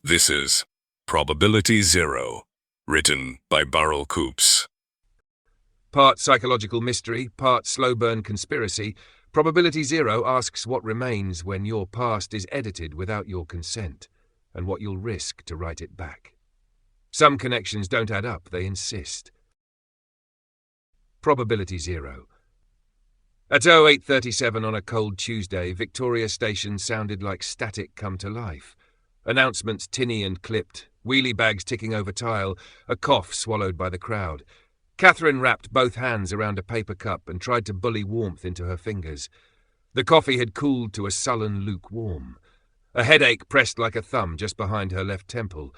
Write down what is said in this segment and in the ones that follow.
This is Probability Zero, written by Burrell Coops. Part psychological mystery, part slow burn conspiracy, Probability Zero asks what remains when your past is edited without your consent, and what you'll risk to write it back. Some connections don't add up, they insist. Probability Zero. At 08:37 on a cold Tuesday, Victoria Station sounded like static come to life. Announcements tinny and clipped, wheelie bags ticking over tile, a cough swallowed by the crowd. Catherine wrapped both hands around a paper cup and tried to bully warmth into her fingers. The coffee had cooled to a sullen lukewarm. A headache pressed like a thumb just behind her left temple,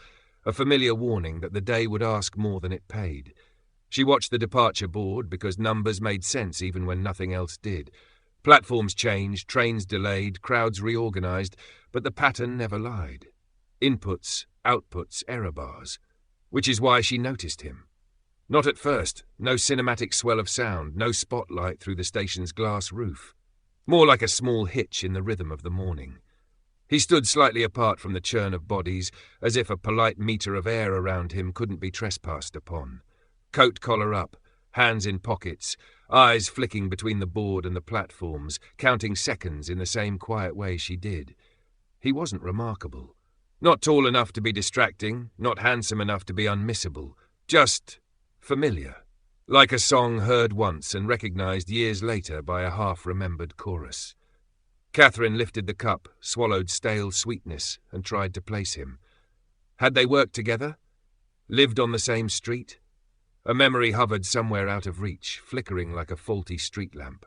a familiar warning that the day would ask more than it paid. She watched the departure board because numbers made sense even when nothing else did. Platforms changed, trains delayed, crowds reorganized, but the pattern never lied. Inputs, outputs, error bars. Which is why she noticed him. Not at first, no cinematic swell of sound, no spotlight through the station's glass roof. More like a small hitch in the rhythm of the morning. He stood slightly apart from the churn of bodies, as if a polite meter of air around him couldn't be trespassed upon. Coat collar up, hands in pockets, eyes flicking between the board and the platforms, counting seconds in the same quiet way she did. He wasn't remarkable. Not tall enough to be distracting, not handsome enough to be unmissable. Just familiar. Like a song heard once and recognized years later by a half-remembered chorus. Catherine lifted the cup, swallowed stale sweetness, and tried to place him. Had they worked together? Lived on the same street? A memory hovered somewhere out of reach, flickering like a faulty street lamp.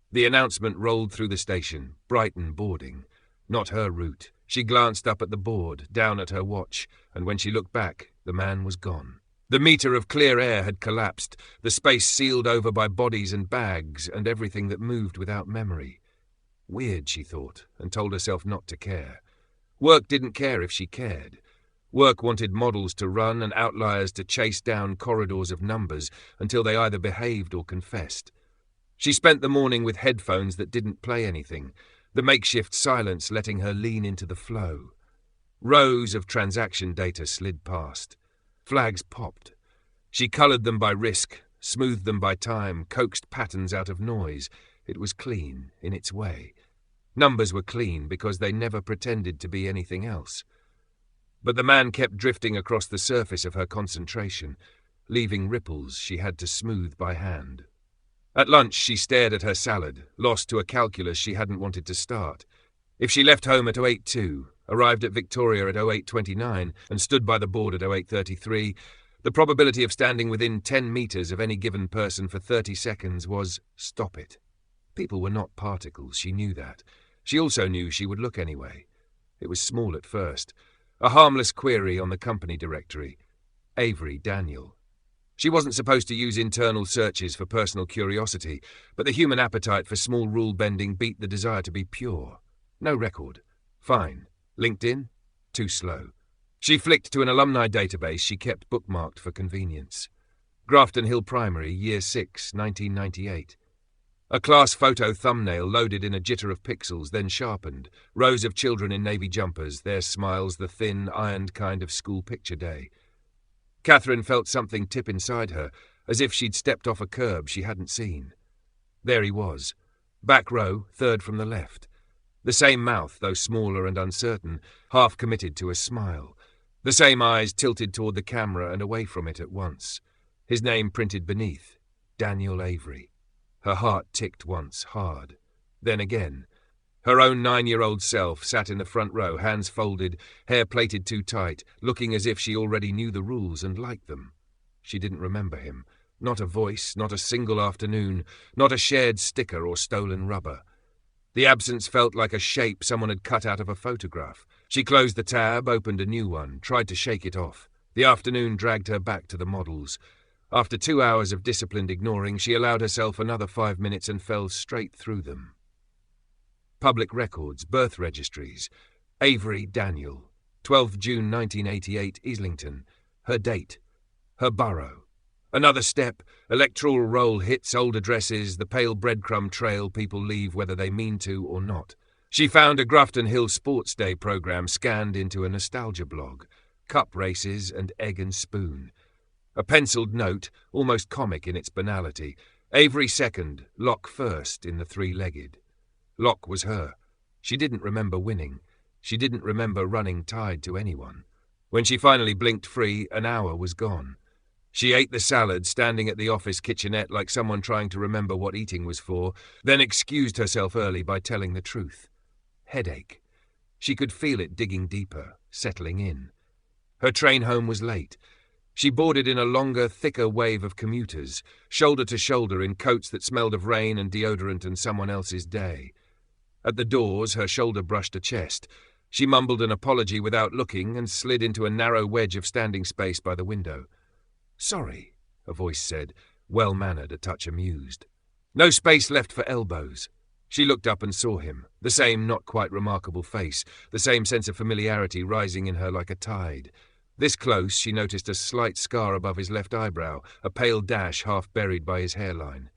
The announcement rolled through the station, Brighton boarding. Not her route. She glanced up at the board, down at her watch, and when she looked back, the man was gone. The meter of clear air had collapsed, the space sealed over by bodies and bags and everything that moved without memory. Weird, she thought, and told herself not to care. Work didn't care if she cared. Work wanted models to run and outliers to chase down corridors of numbers until they either behaved or confessed. She spent the morning with headphones that didn't play anything, the makeshift silence letting her lean into the flow. Rows of transaction data slid past. Flags popped. She coloured them by risk, smoothed them by time, coaxed patterns out of noise. It was clean, in its way. Numbers were clean because they never pretended to be anything else. But the man kept drifting across the surface of her concentration, leaving ripples she had to smooth by hand. At lunch, she stared at her salad, lost to a calculus she hadn't wanted to start. If she left home at 08:02, arrived at Victoria at 08:29, and stood by the board at 08:33, the probability of standing within 10 metres of any given person for 30 seconds was stop it. People were not particles, she knew that. She also knew she would look anyway. It was small at first. A harmless query on the company directory. Avery, Daniel. She wasn't supposed to use internal searches for personal curiosity, but the human appetite for small rule-bending beat the desire to be pure. No record. Fine. LinkedIn? Too slow. She flicked to an alumni database she kept bookmarked for convenience. Grafton Hill Primary, Year 6, 1998. A class photo thumbnail loaded in a jitter of pixels, then sharpened. Rows of children in navy jumpers, their smiles the thin, ironed kind of school picture day. Catherine felt something tip inside her, as if she'd stepped off a curb she hadn't seen. There he was. Back row, third from the left. The same mouth, though smaller and uncertain, half committed to a smile. The same eyes tilted toward the camera and away from it at once. His name printed beneath. Daniel Avery. Her heart ticked once, hard. Then again. Her own 9-year-old self sat in the front row, hands folded, hair plaited too tight, looking as if she already knew the rules and liked them. She didn't remember him. Not a voice, not a single afternoon, not a shared sticker or stolen rubber. The absence felt like a shape someone had cut out of a photograph. She closed the tab, opened a new one, tried to shake it off. The afternoon dragged her back to the models. After 2 hours of disciplined ignoring, she allowed herself another 5 minutes and fell straight through them. Public records, birth registries. Avery Daniel, 12th June 1988, Islington. Her date. Her borough. Another step, electoral roll hits old addresses, the pale breadcrumb trail people leave whether they mean to or not. She found a Grafton Hill Sports Day programme scanned into a nostalgia blog, cup races and egg and spoon. A penciled note, almost comic in its banality. Avery second, Locke first in the three-legged. Locke was her. She didn't remember winning. She didn't remember running tied to anyone. When she finally blinked free, an hour was gone. She ate the salad, standing at the office kitchenette like someone trying to remember what eating was for, then excused herself early by telling the truth. Headache. She could feel it digging deeper, settling in. Her train home was late. She boarded in a longer, thicker wave of commuters, shoulder to shoulder in coats that smelled of rain and deodorant and someone else's day. At the doors, her shoulder brushed a chest. She mumbled an apology without looking and slid into a narrow wedge of standing space by the window. "Sorry," a voice said, well-mannered, a touch amused. No space left for elbows. She looked up and saw him, the same not quite remarkable face, the same sense of familiarity rising in her like a tide. This close, she noticed a slight scar above his left eyebrow, a pale dash half buried by his hairline.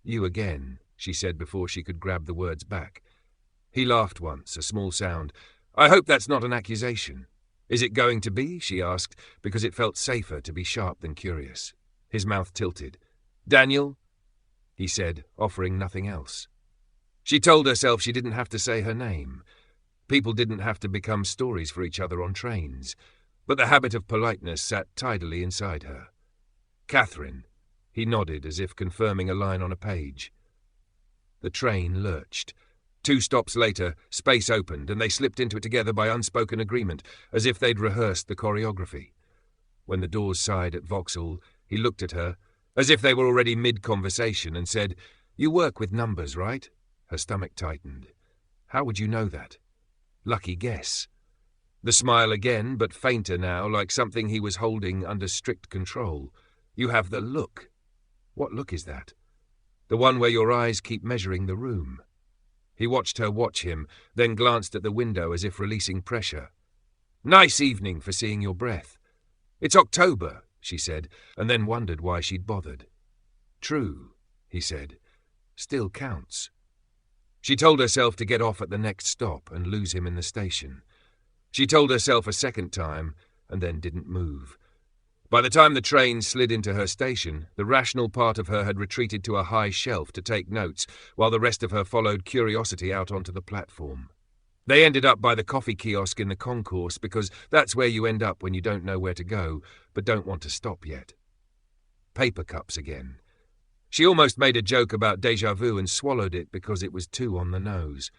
"You again," she said before she could grab the words back. He laughed once, a small sound. "I hope that's not an accusation." "Is it going to be?" she asked, because it felt safer to be sharp than curious. His mouth tilted. "Daniel?" he said, offering nothing else. She told herself she didn't have to say her name. People didn't have to become stories for each other on trains. But the habit of politeness sat tidily inside her. "Catherine," he nodded as if confirming a line on a page. The train lurched. 2 stops later, space opened, and they slipped into it together by unspoken agreement, as if they'd rehearsed the choreography. When the doors sighed at Vauxhall, he looked at her, as if they were already mid-conversation, and said, "You work with numbers, right?" Her stomach tightened. "How would you know that?" "Lucky guess." The smile again, but fainter now, like something he was holding under strict control. "You have the look." "What look is that?" "The one where your eyes keep measuring the room." He watched her watch him, then glanced at the window as if releasing pressure. "Nice evening for seeing your breath." "It's October," she said, and then wondered why she'd bothered. "True," he said. "Still counts." She told herself to get off at the next stop and lose him in the station. She told herself a second time, and then didn't move. By the time the train slid into her station, the rational part of her had retreated to a high shelf to take notes, while the rest of her followed curiosity out onto the platform. They ended up by the coffee kiosk in the concourse because that's where you end up when you don't know where to go, but don't want to stop yet. Paper cups again. She almost made a joke about déjà vu and swallowed it because it was too on the nose.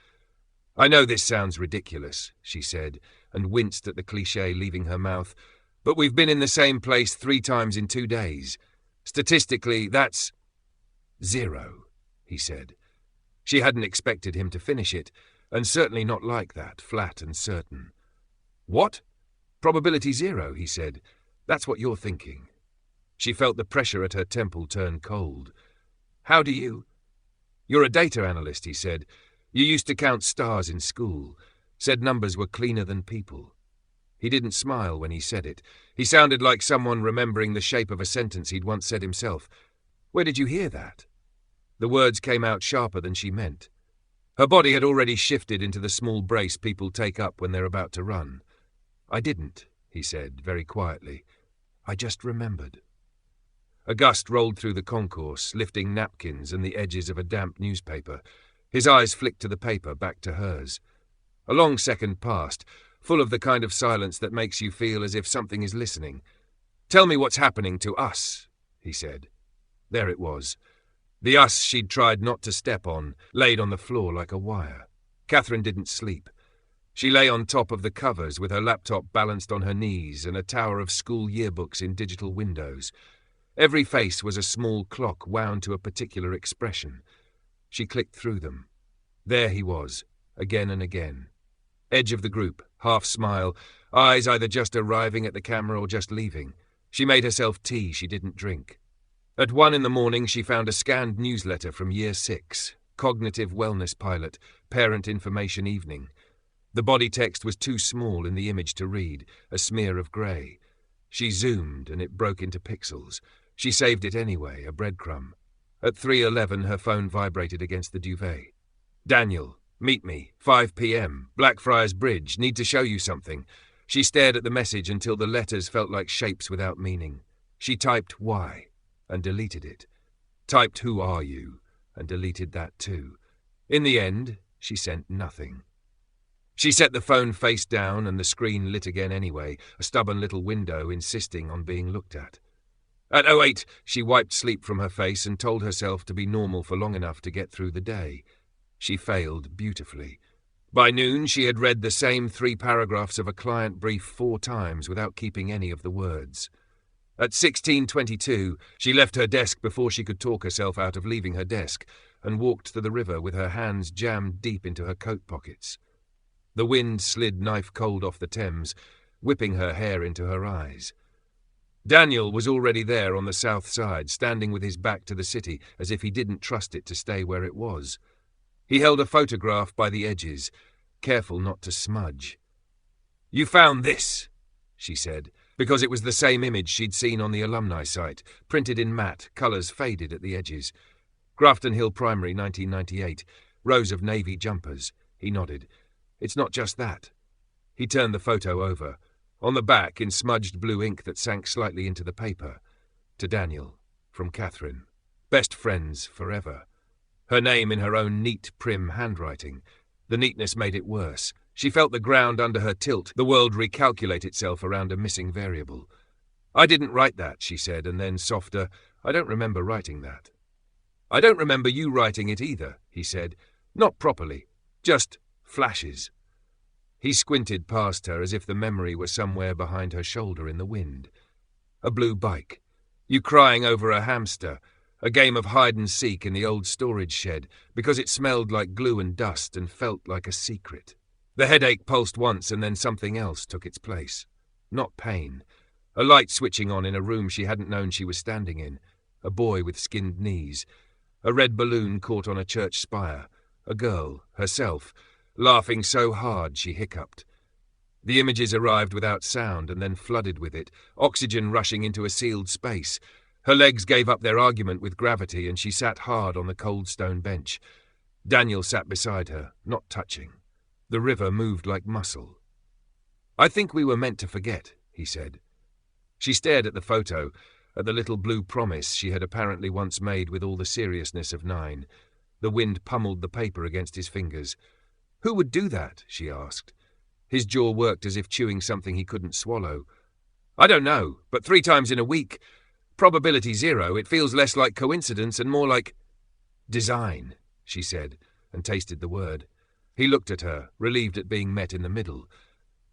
"I know this sounds ridiculous," she said, and winced at the cliché leaving her mouth, "but we've been in the same place 3 times in 2 days. Statistically, that's 0, he said. She hadn't expected him to finish it, and certainly not like that, flat and certain. "What? Probability 0, he said. "That's what you're thinking." She felt the pressure at her temple turn cold. "How do you—" "You're a data analyst," he said. "You used to count stars in school. Said numbers were cleaner than people." He didn't smile when he said it. He sounded like someone remembering the shape of a sentence he'd once said himself. "Where did you hear that?" The words came out sharper than she meant. Her body had already shifted into the small brace people take up when they're about to run. "I didn't," he said, very quietly. "I just remembered." A gust rolled through the concourse, lifting napkins and the edges of a damp newspaper. His eyes flicked to the paper, back to hers. A long second passed, full of the kind of silence that makes you feel as if something is listening. "Tell me what's happening to us," he said. There it was. The us she'd tried not to step on, laid on the floor like a wire. Catherine didn't sleep. She lay on top of the covers with her laptop balanced on her knees and a tower of school yearbooks in digital windows. Every face was a small clock wound to a particular expression. She clicked through them. There he was, again and again. Edge of the group, half smile, eyes either just arriving at the camera or just leaving. She made herself tea she didn't drink. At 1 in the morning she found a scanned newsletter from Year 6, Cognitive Wellness Pilot, Parent Information Evening. The body text was too small in the image to read, a smear of grey. She zoomed and it broke into pixels. She saved it anyway, a breadcrumb. At 3:11 her phone vibrated against the duvet. "Daniel," Meet me, 5 p.m, Blackfriars Bridge, need to show you something. She stared at the message until the letters felt like shapes without meaning. She typed why and deleted it. Typed who are you and deleted that too. In the end, she sent nothing. She set the phone face down and the screen lit again anyway, a stubborn little window insisting on being looked at. At 08, she wiped sleep from her face and told herself to be normal for long enough to get through the day. She failed beautifully. By noon, she had read the same 3 paragraphs of a client brief 4 times without keeping any of the words. At 16:22, she left her desk before she could talk herself out of leaving her desk and walked to the river with her hands jammed deep into her coat pockets. The wind slid knife-cold off the Thames, whipping her hair into her eyes. Daniel was already there on the south side, standing with his back to the city as if he didn't trust it to stay where it was. He held a photograph by the edges, careful not to smudge. "You found this," she said, because it was the same image she'd seen on the alumni site, printed in matte, colours faded at the edges. Grafton Hill Primary, 1998. Rows of navy jumpers. He nodded. "It's not just that." He turned the photo over. On the back, in smudged blue ink that sank slightly into the paper. To Daniel, from Catherine. Best friends forever. Her name in her own neat, prim handwriting. The neatness made it worse. She felt the ground under her tilt, the world recalculate itself around a missing variable. "I didn't write that," she said, and then, softer, "I don't remember writing that." "I don't remember you writing it either," he said. "Not properly. Just flashes." He squinted past her as if the memory were somewhere behind her shoulder in the wind. A blue bike. You crying over a hamster. A game of hide-and-seek in the old storage shed, because it smelled like glue and dust and felt like a secret. The headache pulsed once and then something else took its place. Not pain. A light switching on in a room she hadn't known she was standing in. A boy with skinned knees. A red balloon caught on a church spire. A girl, herself, laughing so hard she hiccuped. The images arrived without sound and then flooded with it, oxygen rushing into a sealed space. Her legs gave up their argument with gravity and she sat hard on the cold stone bench. Daniel sat beside her, not touching. The river moved like muscle. "I think we were meant to forget," he said. She stared at the photo, at the little blue promise she had apparently once made with all the seriousness of 9. The wind pummeled the paper against his fingers. "Who would do that?" she asked. His jaw worked as if chewing something he couldn't swallow. "I don't know, but 3 times in a week. Probability 0, it feels less like coincidence and more like—" "Design," she said, and tasted the word. He looked at her, relieved at being met in the middle.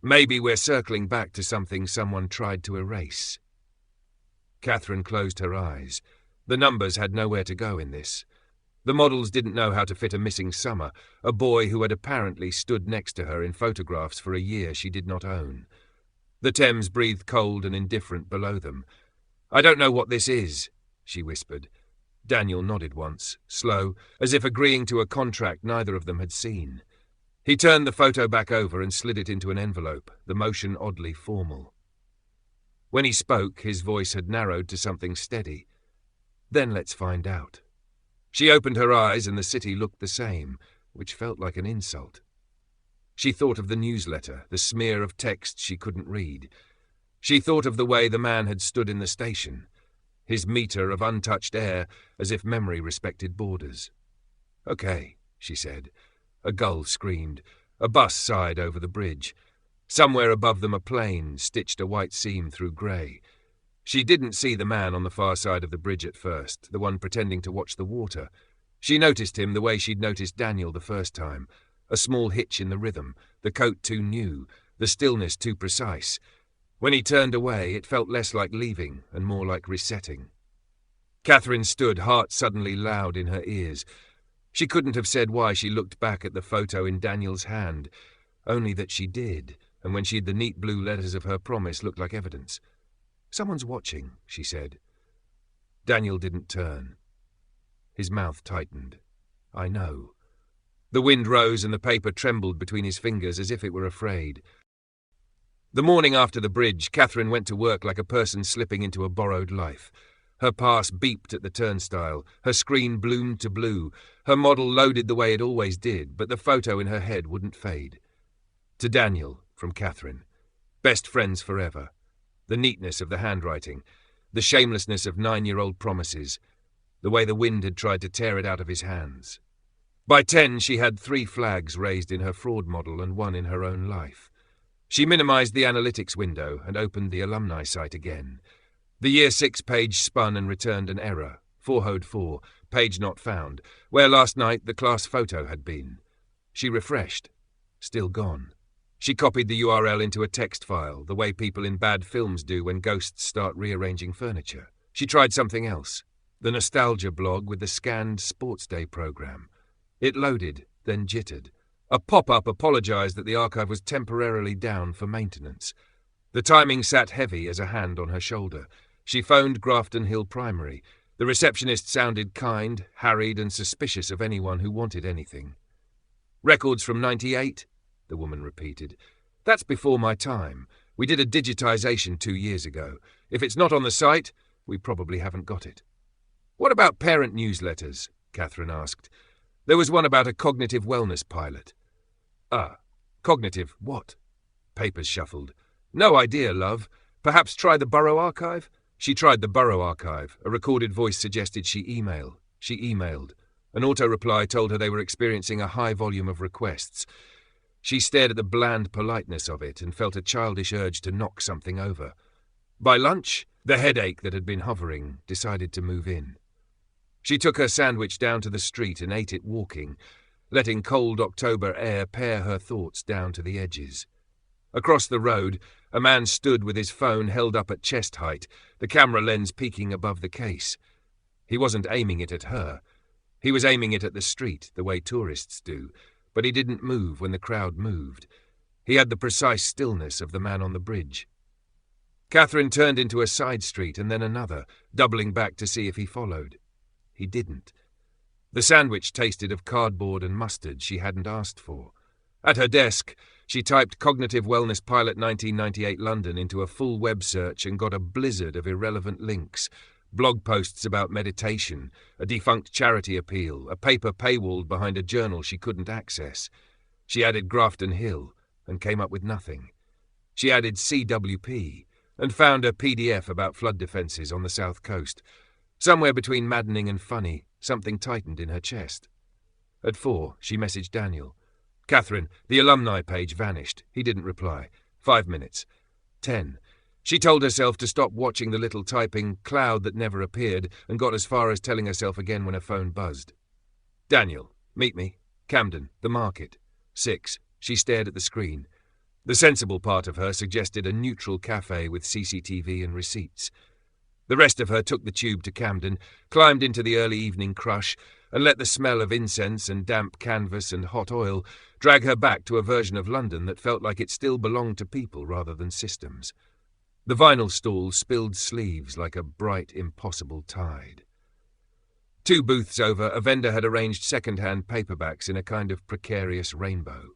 "Maybe we're circling back to something someone tried to erase." Catherine closed her eyes. The numbers had nowhere to go in this. The models didn't know how to fit a missing summer, a boy who had apparently stood next to her in photographs for a year she did not own. The Thames breathed cold and indifferent below them. "I don't know what this is," she whispered. Daniel nodded once, slow, as if agreeing to a contract neither of them had seen. He turned the photo back over and slid it into an envelope, the motion oddly formal. When he spoke, his voice had narrowed to something steady. "Then let's find out." She opened her eyes and the city looked the same, which felt like an insult. She thought of the newsletter, the smear of text she couldn't read. She thought of the way the man had stood in the station, his meter of untouched air as if memory respected borders. "Okay," she said. A gull screamed. A bus sighed over the bridge. Somewhere above them a plane stitched a white seam through grey. She didn't see the man on the far side of the bridge at first, the one pretending to watch the water. She noticed him the way she'd noticed Daniel the first time. A small hitch in the rhythm, the coat too new, the stillness too precise. When he turned away, it felt less like leaving and more like resetting. Catherine stood, heart suddenly loud in her ears. She couldn't have said why she looked back at the photo in Daniel's hand, only that she did, and when she'd the neat blue letters of her promise looked like evidence. "Someone's watching," she said. Daniel didn't turn. His mouth tightened. "I know." The wind rose and the paper trembled between his fingers as if it were afraid. The morning after the bridge, Catherine went to work like a person slipping into a borrowed life. Her pass beeped at the turnstile, her screen bloomed to blue, her model loaded the way it always did, but the photo in her head wouldn't fade. To Daniel, from Catherine. Best friends forever. The neatness of the handwriting, the shamelessness of 9-year-old promises, the way the wind had tried to tear it out of his hands. By 10, she had 3 flags raised in her fraud model and 1 in her own life. She minimized the analytics window and opened the alumni site again. The Year 6 page spun and returned an error, 404, page not found, where last night the class photo had been. She refreshed. Still gone. She copied the URL into a text file, the way people in bad films do when ghosts start rearranging furniture. She tried something else, the nostalgia blog with the scanned Sports Day program. It loaded, then jittered. A pop-up apologized that the archive was temporarily down for maintenance. The timing sat heavy as a hand on her shoulder. She phoned Grafton Hill Primary. The receptionist sounded kind, harried, and suspicious of anyone who wanted anything. Records from 98? The woman repeated. That's before my time. We did a digitization 2 years ago. If it's not on the site, we probably haven't got it. What about parent newsletters? Catherine asked. There was one about a cognitive wellness pilot. Cognitive what? Papers shuffled. No idea, love. Perhaps try the Borough Archive? She tried the Borough Archive. A recorded voice suggested she email. She emailed. An auto-reply told her they were experiencing a high volume of requests. She stared at the bland politeness of it and felt a childish urge to knock something over. By lunch, the headache that had been hovering decided to move in. She took her sandwich down to the street and ate it walking, letting cold October air pare her thoughts down to the edges. Across the road, a man stood with his phone held up at chest height, the camera lens peeking above the case. He wasn't aiming it at her. He was aiming it at the street, the way tourists do, but he didn't move when the crowd moved. He had the precise stillness of the man on the bridge. Catherine turned into a side street and then another, doubling back to see if he followed. He didn't. The sandwich tasted of cardboard and mustard she hadn't asked for. At her desk, she typed Cognitive Wellness Pilot 1998 London into a full web search and got a blizzard of irrelevant links. Blog posts about meditation, a defunct charity appeal, a paper paywalled behind a journal she couldn't access. She added Grafton Hill and came up with nothing. She added CWP and found a PDF about flood defences on the south coast. Somewhere between maddening and funny, something tightened in her chest. At 4, she messaged Daniel. Catherine, the alumni page vanished. He didn't reply. 5 minutes. 10. She told herself to stop watching the little typing cloud that never appeared and got as far as telling herself again when her phone buzzed. Daniel, meet me. Camden, the market. 6. She stared at the screen. The sensible part of her suggested a neutral cafe with CCTV and receipts. The rest of her took the tube to Camden, climbed into the early evening crush, and let the smell of incense and damp canvas and hot oil drag her back to a version of London that felt like it still belonged to people rather than systems. The vinyl stall spilled sleeves like a bright, impossible tide. 2 booths over, a vendor had arranged second-hand paperbacks in a kind of precarious rainbow.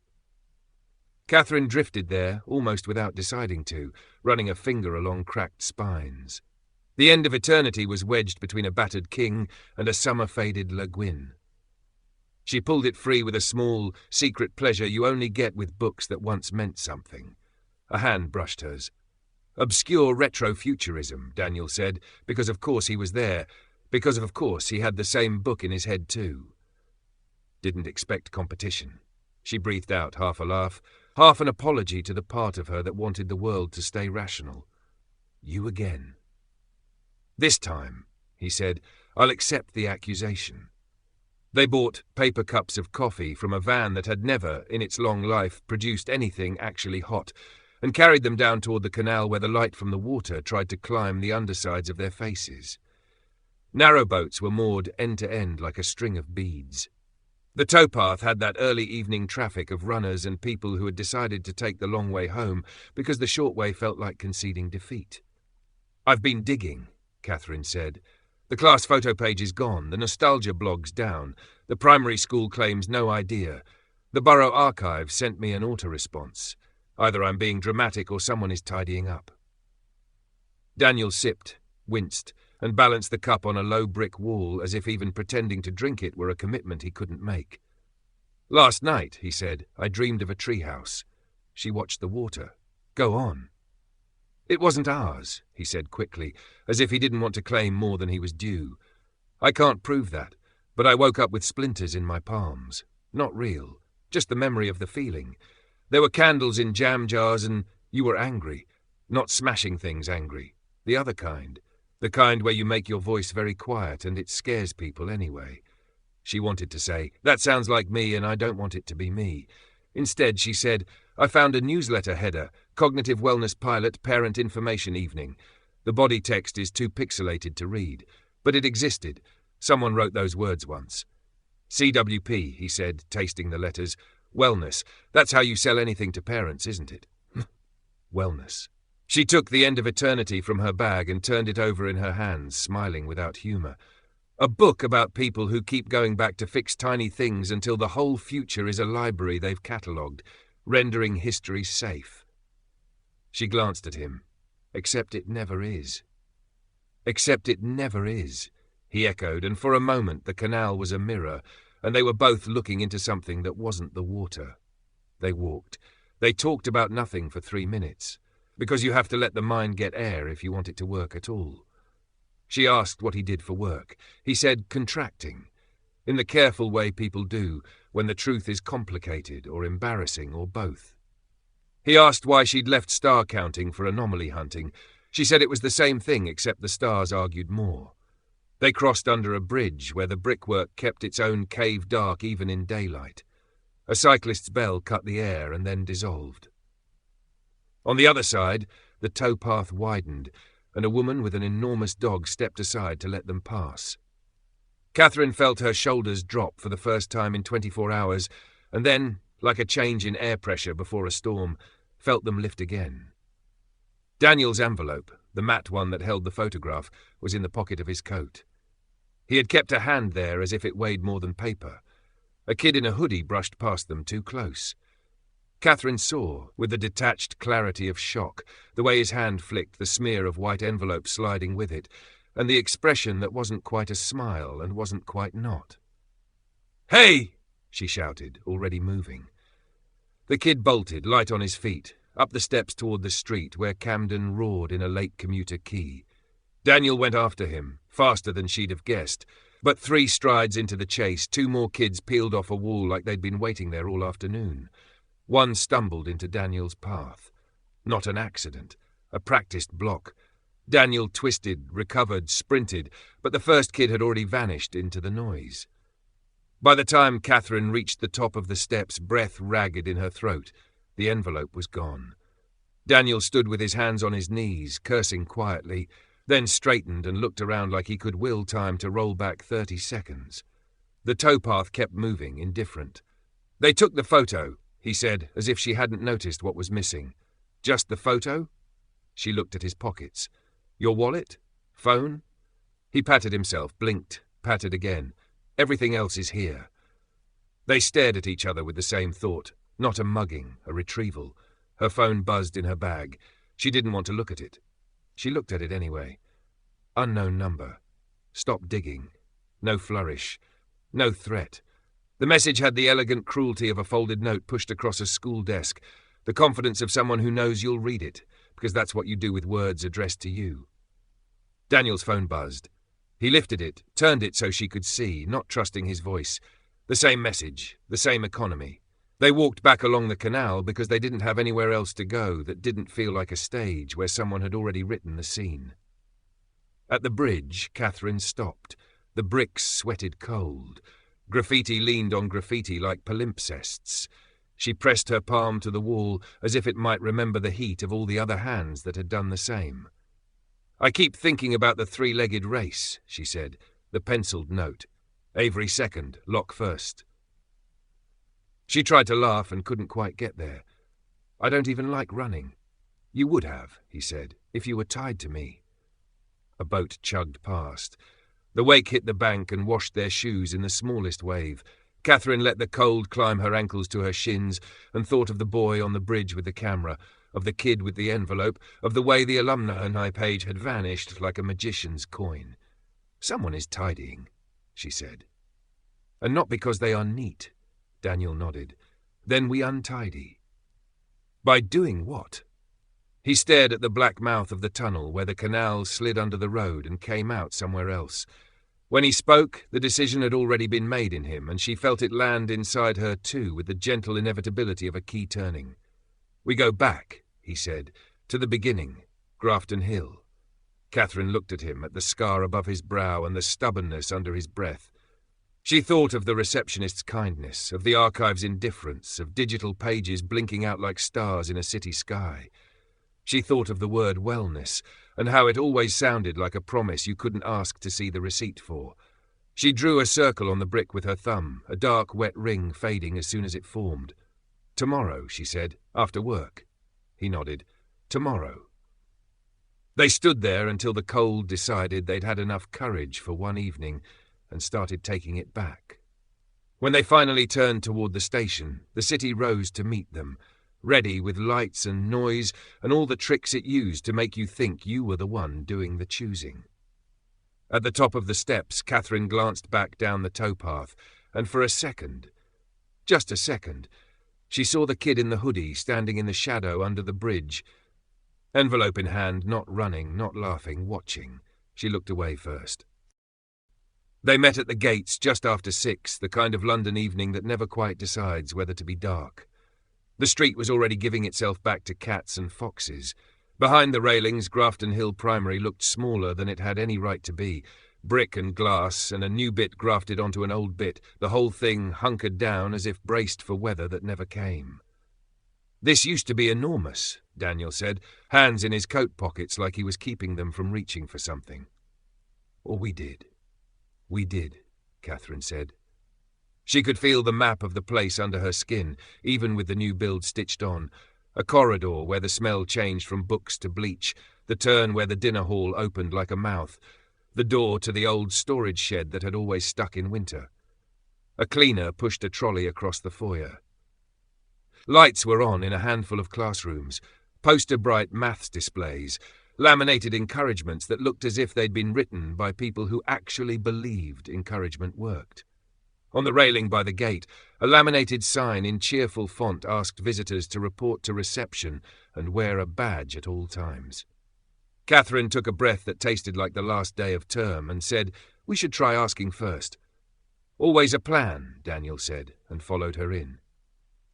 Catherine drifted there, almost without deciding to, running a finger along cracked spines. The end of eternity was wedged between a battered king and a summer-faded Le Guin. She pulled it free with a small, secret pleasure you only get with books that once meant something. A hand brushed hers. Obscure retrofuturism, Daniel said, because of course he was there, because of course he had the same book in his head too. Didn't expect competition. She breathed out, half a laugh, half an apology to the part of her that wanted the world to stay rational. You again. This time, he said, I'll accept the accusation. They bought paper cups of coffee from a van that had never, in its long life, produced anything actually hot, and carried them down toward the canal where the light from the water tried to climb the undersides of their faces. Narrowboats were moored end to end like a string of beads. The towpath had that early evening traffic of runners and people who had decided to take the long way home because the short way felt like conceding defeat. I've been digging, Catherine said. The class photo page is gone, the nostalgia blog's down, the primary school claims no idea. The Borough Archive sent me an auto-response. Either I'm being dramatic or someone is tidying up. Daniel sipped, winced, and balanced the cup on a low brick wall as if even pretending to drink it were a commitment he couldn't make. "Last night," he said, "I dreamed of a treehouse." She watched the water. "Go on." "It wasn't ours," he said quickly, as if he didn't want to claim more than he was due. "I can't prove that, but I woke up with splinters in my palms. Not real, just the memory of the feeling. There were candles in jam jars and you were angry. Not smashing things angry. The other kind. The kind where you make your voice very quiet and it scares people anyway." She wanted to say, "That sounds like me and I don't want it to be me." Instead, she said, "I found a newsletter header, Cognitive Wellness Pilot Parent Information Evening. The body text is too pixelated to read, but it existed. Someone wrote those words once." "CWP," he said, tasting the letters. "Wellness. That's how you sell anything to parents, isn't it?" Wellness. She took The End of Eternity from her bag and turned it over in her hands, smiling without humour. "A book about people who keep going back to fix tiny things until the whole future is a library they've catalogued, rendering history safe." She glanced at him. "Except it never is." "Except it never is," he echoed, and for a moment the canal was a mirror, and they were both looking into something that wasn't the water. They walked. They talked about nothing for 3 minutes, because you have to let the mind get air if you want it to work at all. She asked what he did for work. He said contracting, in the careful way people do when the truth is complicated or embarrassing or both. He asked why she'd left star counting for anomaly hunting. She said it was the same thing except the stars argued more. They crossed under a bridge where the brickwork kept its own cave dark even in daylight. A cyclist's bell cut the air and then dissolved. On the other side, the towpath widened, and a woman with an enormous dog stepped aside to let them pass. Catherine felt her shoulders drop for the first time in 24 hours, and then, like a change in air pressure before a storm, felt them lift again. Daniel's envelope, the matte one that held the photograph, was in the pocket of his coat. He had kept a hand there as if it weighed more than paper. A kid in a hoodie brushed past them too close. Catherine saw, with the detached clarity of shock, the way his hand flicked the smear of white envelope sliding with it, and the expression that wasn't quite a smile and wasn't quite not. "Hey!" she shouted, already moving. The kid bolted, light on his feet, up the steps toward the street where Camden roared in a late commuter key. Daniel went after him, faster than she'd have guessed, but 3 strides into the chase, 2 more kids peeled off a wall like they'd been waiting there all afternoon. One stumbled into Daniel's path. Not an accident, a practiced block. Daniel twisted, recovered, sprinted, but the first kid had already vanished into the noise. By the time Catherine reached the top of the steps, breath ragged in her throat, the envelope was gone. Daniel stood with his hands on his knees, cursing quietly, then straightened and looked around like he could will time to roll back 30 seconds. The towpath kept moving, indifferent. "They took the photo," he said, as if she hadn't noticed what was missing. "Just the photo?" She looked at his pockets. "Your wallet? Phone?" He patted himself, blinked, patted again. "Everything else is here." They stared at each other with the same thought. Not a mugging, a retrieval. Her phone buzzed in her bag. She didn't want to look at it. She looked at it anyway. Unknown number. Stop digging. No flourish. No threat. The message had the elegant cruelty of a folded note pushed across a school desk, the confidence of someone who knows you'll read it, because that's what you do with words addressed to you. Daniel's phone buzzed. He lifted it, turned it so she could see, not trusting his voice. The same message, the same economy. They walked back along the canal because they didn't have anywhere else to go that didn't feel like a stage where someone had already written the scene. At the bridge, Catherine stopped. The bricks sweated cold. Graffiti leaned on graffiti like palimpsests. She pressed her palm to the wall as if it might remember the heat of all the other hands that had done the same. "I keep thinking about the 3-legged race," she said, the penciled note. "Avery second, Locke first." She tried to laugh and couldn't quite get there. "I don't even like running." "You would have," he said, "if you were tied to me." A boat chugged past. The wake hit the bank and washed their shoes in the smallest wave. Catherine let the cold climb her ankles to her shins and thought of the boy on the bridge with the camera, of the kid with the envelope, of the way the alumni page had vanished like a magician's coin. "Someone is tidying," she said. "And not because they are neat," Daniel nodded. "Then we untidy." "By doing what?" He stared at the black mouth of the tunnel where the canal slid under the road and came out somewhere else. When he spoke, the decision had already been made in him, and she felt it land inside her too with the gentle inevitability of a key turning. "We go back," he said, "to the beginning, Grafton Hill." Catherine looked at him, at the scar above his brow and the stubbornness under his breath. She thought of the receptionist's kindness, of the archive's indifference, of digital pages blinking out like stars in a city sky. She thought of the word wellness, and how it always sounded like a promise you couldn't ask to see the receipt for. She drew a circle on the brick with her thumb, a dark wet ring fading as soon as it formed. "Tomorrow," she said, "after work." He nodded. "Tomorrow." They stood there until the cold decided they'd had enough courage for one evening and started taking it back. When they finally turned toward the station, the city rose to meet them, ready with lights and noise and all the tricks it used to make you think you were the one doing the choosing. At the top of the steps, Catherine glanced back down the towpath, and for a second, just a second, she saw the kid in the hoodie standing in the shadow under the bridge. Envelope in hand, not running, not laughing, watching. She looked away first. They met at the gates just after 6, the kind of London evening that never quite decides whether to be dark. The street was already giving itself back to cats and foxes. Behind the railings, Grafton Hill Primary looked smaller than it had any right to be. Brick and glass, and a new bit grafted onto an old bit, the whole thing hunkered down as if braced for weather that never came. "This used to be enormous," Daniel said, hands in his coat pockets like he was keeping them from reaching for something. "Or we did." "We did," Catherine said. She could feel the map of the place under her skin, even with the new build stitched on. A corridor where the smell changed from books to bleach, the turn where the dinner hall opened like a mouth, the door to the old storage shed that had always stuck in winter. A cleaner pushed a trolley across the foyer. Lights were on in a handful of classrooms, poster-bright maths displays, laminated encouragements that looked as if they'd been written by people who actually believed encouragement worked. On the railing by the gate, a laminated sign in cheerful font asked visitors to report to reception and wear a badge at all times. Catherine took a breath that tasted like the last day of term and said, "We should try asking first." "Always a plan," Daniel said, and followed her in.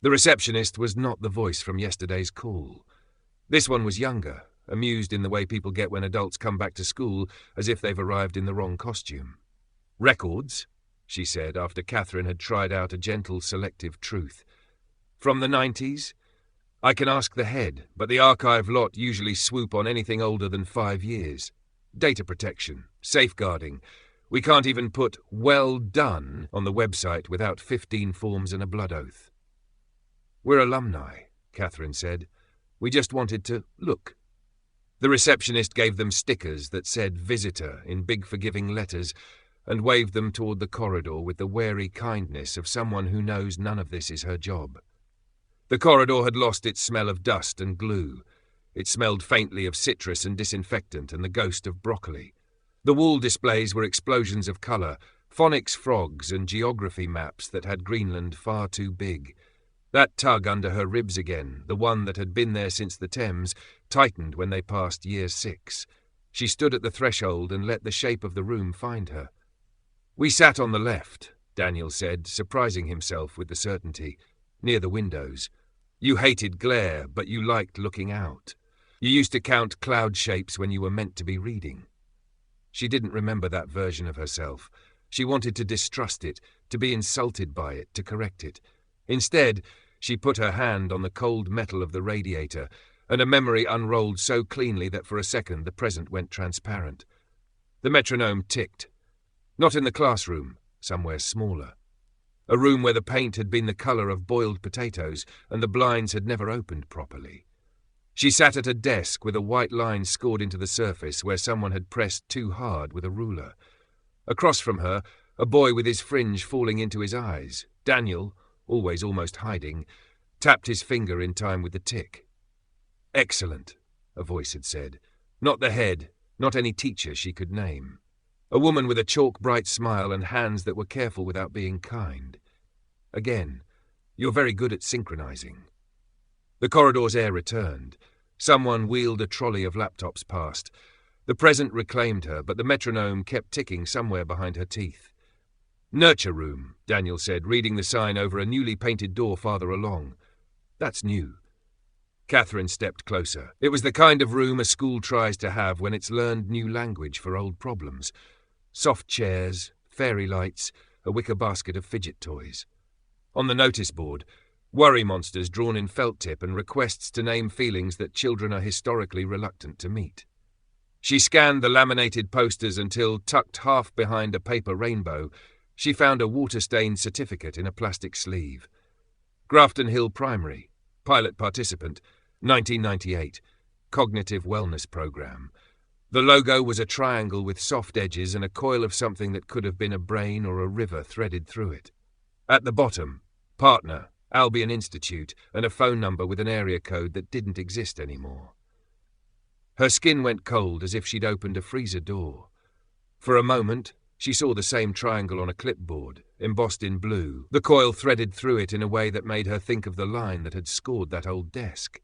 The receptionist was not the voice from yesterday's call. This one was younger, amused in the way people get when adults come back to school as if they've arrived in the wrong costume. "Records?" she said after Catherine had tried out a gentle selective truth. "From the 90s? I can ask the head, but the archive lot usually swoop on anything older than 5 years. Data protection, safeguarding. We can't even put 'well done' on the website without 15 forms and a blood oath." "We're alumni," Catherine said. "We just wanted to look." The receptionist gave them stickers that said "Visitor" in big forgiving letters and waved them toward the corridor with the wary kindness of someone who knows none of this is her job. The corridor had lost its smell of dust and glue. It smelled faintly of citrus and disinfectant and the ghost of broccoli. The wall displays were explosions of colour, phonics frogs and geography maps that had Greenland far too big. That tug under her ribs again, the one that had been there since the Thames, tightened when they passed year 6. She stood at the threshold and let the shape of the room find her. "We sat on the left," Daniel said, surprising himself with the certainty, "near the windows. You hated glare, but you liked looking out. You used to count cloud shapes when you were meant to be reading." She didn't remember that version of herself. She wanted to distrust it, to be insulted by it, to correct it. Instead, she put her hand on the cold metal of the radiator, and a memory unrolled so cleanly that for a second the present went transparent. The metronome ticked. Not in the classroom, somewhere smaller. A room where the paint had been the colour of boiled potatoes and the blinds had never opened properly. She sat at a desk with a white line scored into the surface where someone had pressed too hard with a ruler. Across from her, a boy with his fringe falling into his eyes. Daniel, always almost hiding, tapped his finger in time with the tick. Excellent, a voice had said. Not the head, not any teacher she could name. A woman with a chalk-bright smile and hands that were careful without being kind. Again, you're very good at synchronizing. The corridor's air returned. Someone wheeled a trolley of laptops past. The present reclaimed her, but the metronome kept ticking somewhere behind her teeth. Nurture room, Daniel said, reading the sign over a newly painted door farther along. That's new. Catherine stepped closer. It was the kind of room a school tries to have when it's learned new language for old problems. Soft chairs, fairy lights, a wicker basket of fidget toys. On the notice board, worry monsters drawn in felt tip and requests to name feelings that children are historically reluctant to meet. She scanned the laminated posters until, tucked half behind a paper rainbow, she found a water-stained certificate in a plastic sleeve. Grafton Hill Primary, pilot participant, 1998, Cognitive Wellness Program. The logo was a triangle with soft edges and a coil of something that could have been a brain or a river threaded through it. At the bottom, partner, Albion Institute, and a phone number with an area code that didn't exist anymore. Her skin went cold as if she'd opened a freezer door. For a moment, she saw the same triangle on a clipboard, embossed in blue, the coil threaded through it in a way that made her think of the line that had scored that old desk.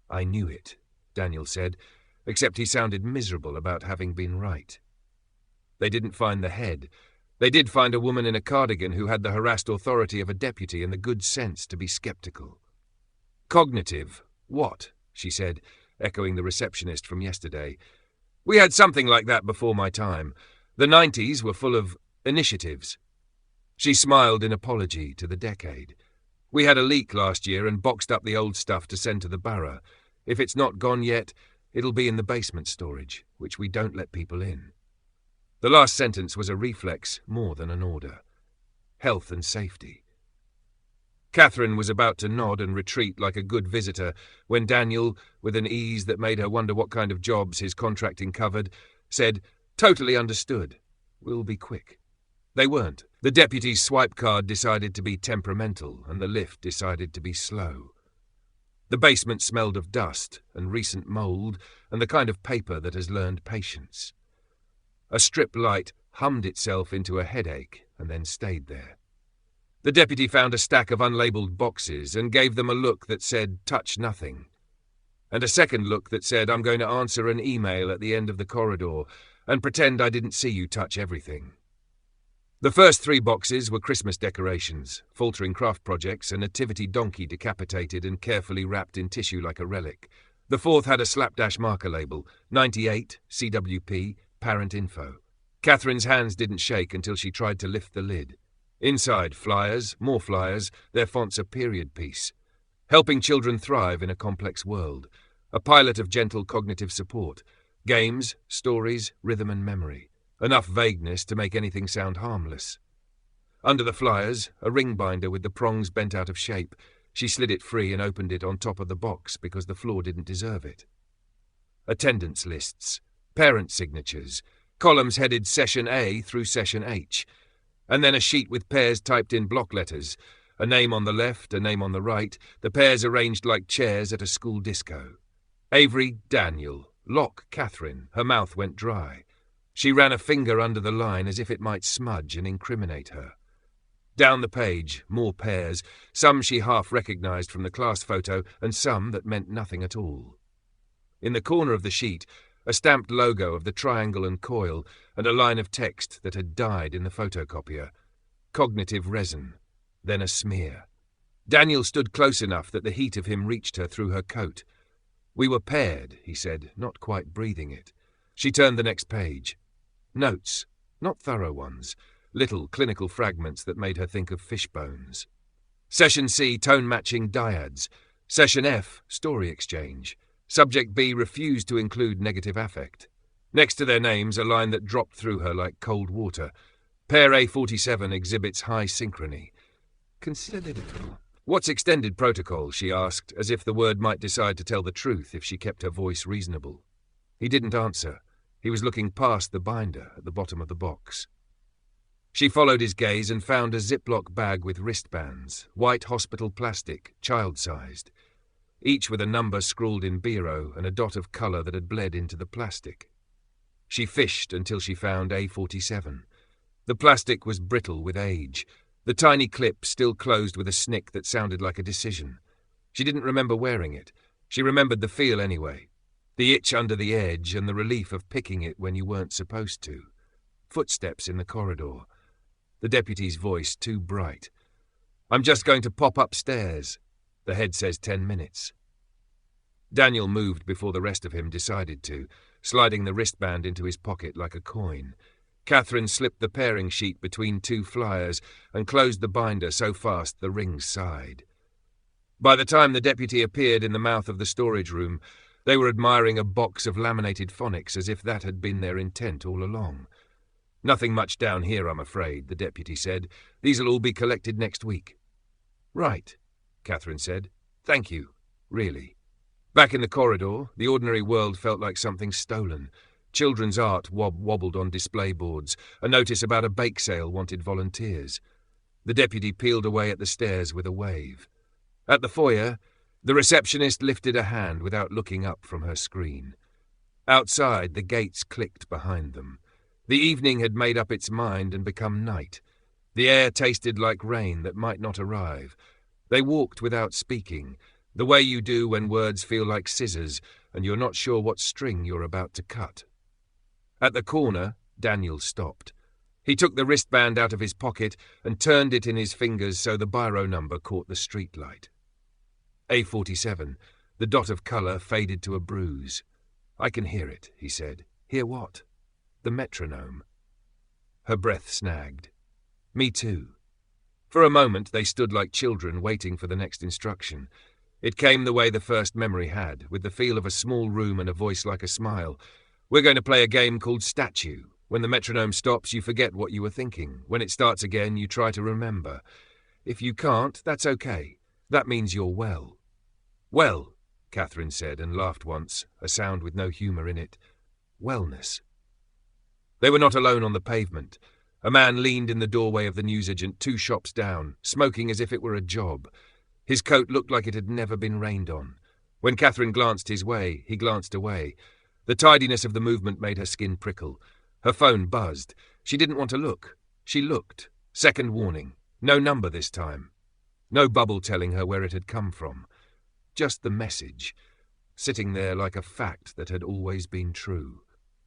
I knew it, Daniel said, except he sounded miserable about having been right. They didn't find the head. They did find a woman in a cardigan who had the harassed authority of a deputy and the good sense to be sceptical. Cognitive, what? She said, echoing the receptionist from yesterday. We had something like that before my time. The 90s were full of initiatives. She smiled in apology to the decade. We had a leak last year and boxed up the old stuff to send to the borough. If it's not gone yet, it'll be in the basement storage, which we don't let people in. The last sentence was a reflex more than an order. Health and safety. Catherine was about to nod and retreat like a good visitor when Daniel, with an ease that made her wonder what kind of jobs his contracting covered, said, "Totally understood. We'll be quick." They weren't. The deputy's swipe card decided to be temperamental and the lift decided to be slow. The basement smelled of dust and recent mould and the kind of paper that has learned patience. A strip light hummed itself into a headache and then stayed there. The deputy found a stack of unlabelled boxes and gave them a look that said, "Touch nothing," and a second look that said, "I'm going to answer an email at the end of the corridor and pretend I didn't see you touch everything." The first 3 boxes were Christmas decorations, faltering craft projects, a nativity donkey decapitated and carefully wrapped in tissue like a relic. The fourth had a slapdash marker label, 98, CWP, parent info. Catherine's hands didn't shake until she tried to lift the lid. Inside, flyers, more flyers, their fonts a period piece. Helping children thrive in a complex world. A pilot of gentle cognitive support. Games, stories, rhythm and memory. Enough vagueness to make anything sound harmless. Under the flyers, a ring binder with the prongs bent out of shape. She slid it free and opened it on top of the box because the floor didn't deserve it. Attendance lists, parent signatures, columns headed Session A through Session H, and then a sheet with pairs typed in block letters, a name on the left, a name on the right, the pairs arranged like chairs at a school disco. Avery, Daniel. Locke, Catherine. Her mouth went dry. She ran a finger under the line as if it might smudge and incriminate her. Down the page, more pairs, some she half recognized from the class photo and some that meant nothing at all. In the corner of the sheet, a stamped logo of the triangle and coil and a line of text that had died in the photocopier. Cognitive resin. Then a smear. Daniel stood close enough that the heat of him reached her through her coat. "We were paired," he said, not quite breathing it. She turned the next page. Notes, not thorough ones, little clinical fragments that made her think of fish bones. Session C, tone-matching dyads. Session F, story exchange. Subject B refused to include negative affect. Next to their names, a line that dropped through her like cold water. Pair A47 exhibits high synchrony. Consider little. "What's extended protocol?" she asked, as if the word might decide to tell the truth if she kept her voice reasonable. He didn't answer. He was looking past the binder at the bottom of the box. She followed his gaze and found a Ziploc bag with wristbands, white hospital plastic, child-sized. each with a number scrawled in biro and a dot of colour that had bled into the plastic. She fished until she found A47. The plastic was brittle with age, the tiny clip still closed with a snick that sounded like a decision. She didn't remember wearing it. She remembered the feel anyway. The itch under the edge and the relief of picking it when you weren't supposed to. Footsteps in the corridor. The deputy's voice too bright. "I'm just going to pop upstairs. The head says 10 minutes. Daniel moved before the rest of him decided to, sliding the wristband into his pocket like a coin. Catherine slipped the pairing sheet between two flyers and closed the binder so fast the rings sighed. By the time the deputy appeared in the mouth of the storage room, they were admiring a box of laminated phonics as if that had been their intent all along. "Nothing much down here, I'm afraid," the deputy said. "These'll all be collected next week." "Right," Catherine said. "Thank you, really." Back in the corridor, the ordinary world felt like something stolen. Children's art wobbled on display boards. A notice about a bake sale wanted volunteers. The deputy peeled away at the stairs with a wave. At the foyer, the receptionist lifted a hand without looking up from her screen. Outside, the gates clicked behind them. The evening had made up its mind and become night. The air tasted like rain that might not arrive. They walked without speaking, the way you do when words feel like scissors and you're not sure what string you're about to cut. At the corner, Daniel stopped. He took the wristband out of his pocket and turned it in his fingers so the biro number caught the streetlight. A47, the dot of colour faded to a bruise. "I can hear it," he said. "Hear what?" "The metronome." Her breath snagged. "Me too." For a moment they stood like children waiting for the next instruction. It came the way the first memory had, with the feel of a small room and a voice like a smile. "We're going to play a game called Statue. When the metronome stops, you forget what you were thinking. When it starts again, you try to remember. If you can't, that's okay. That means you're well." "Well," Catherine said and laughed once, a sound with no humour in it. "Wellness." They were not alone on the pavement. A man leaned in the doorway of the newsagent 2 shops down, smoking as if it were a job. His coat looked like it had never been rained on. When Catherine glanced his way, he glanced away. The tidiness of the movement made her skin prickle. Her phone buzzed. She didn't want to look. She looked. Second warning. No number this time. No bubble telling her where it had come from. Just the message, sitting there like a fact that had always been true.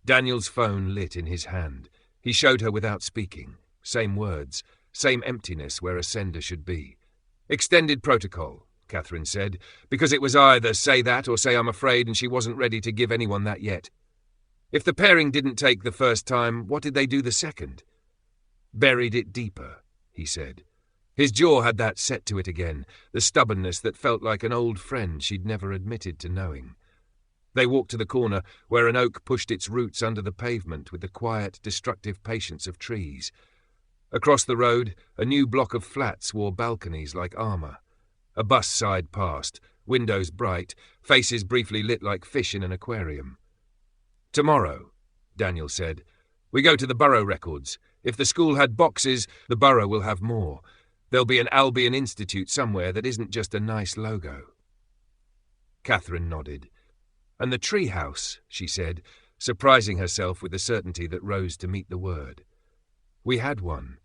Daniel's phone lit in his hand. He showed her without speaking. Same words, same emptiness where a sender should be. "Extended protocol," Catherine said, because it was either say that or say I'm afraid, and she wasn't ready to give anyone that yet. If the pairing didn't take the first time, what did they do the second? "Buried it deeper," he said. His jaw had that set to it again, the stubbornness that felt like an old friend she'd never admitted to knowing. They walked to the corner where an oak pushed its roots under the pavement with the quiet, destructive patience of trees. Across the road, a new block of flats wore balconies like armour. A bus sighed past, windows bright, faces briefly lit like fish in an aquarium. "Tomorrow," Daniel said, "we go to the borough records. If the school had boxes, the borough will have more. There'll be an Albion Institute somewhere that isn't just a nice logo." Catherine nodded. "And the tree house," she said, surprising herself with the certainty that rose to meet the word. "We had one.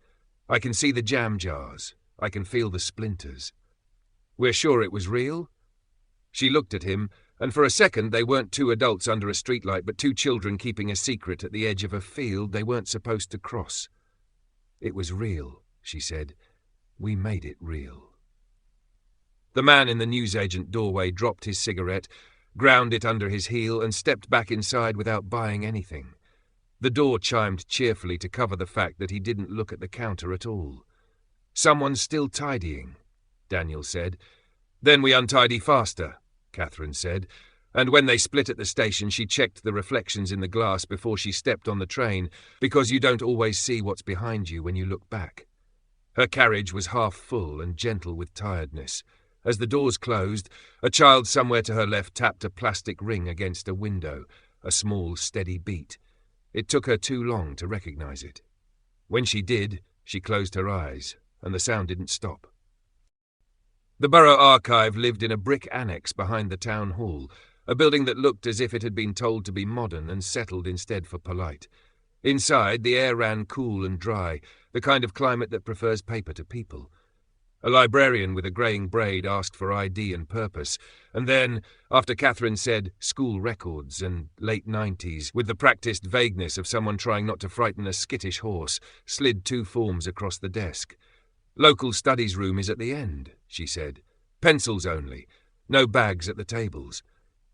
I can see the jam jars. I can feel the splinters. We're sure it was real?" She looked at him, and for a second they weren't 2 adults under a streetlight but 2 children keeping a secret at the edge of a field they weren't supposed to cross. "It was real," she said. "We made it real." The man in the newsagent doorway dropped his cigarette, ground it under his heel, and stepped back inside without buying anything. The door chimed cheerfully to cover the fact that he didn't look at the counter at all. "Someone's still tidying," Daniel said. "Then we untidy faster," Catherine said, and when they split at the station she checked the reflections in the glass before she stepped on the train, because you don't always see what's behind you when you look back. Her carriage was half full and gentle with tiredness. As the doors closed, a child somewhere to her left tapped a plastic ring against a window, a small, steady beat. It took her too long to recognize it. When she did, she closed her eyes, and the sound didn't stop. The Borough Archive lived in a brick annex behind the town hall, a building that looked as if it had been told to be modern and settled instead for polite. Inside, the air ran cool and dry, the kind of climate that prefers paper to people. A librarian with a greying braid asked for ID and purpose, and then, after Catherine said school records and late 90s, with the practised vagueness of someone trying not to frighten a skittish horse, slid 2 forms across the desk. "Local studies room is at the end," she said. "Pencils only. No bags at the tables.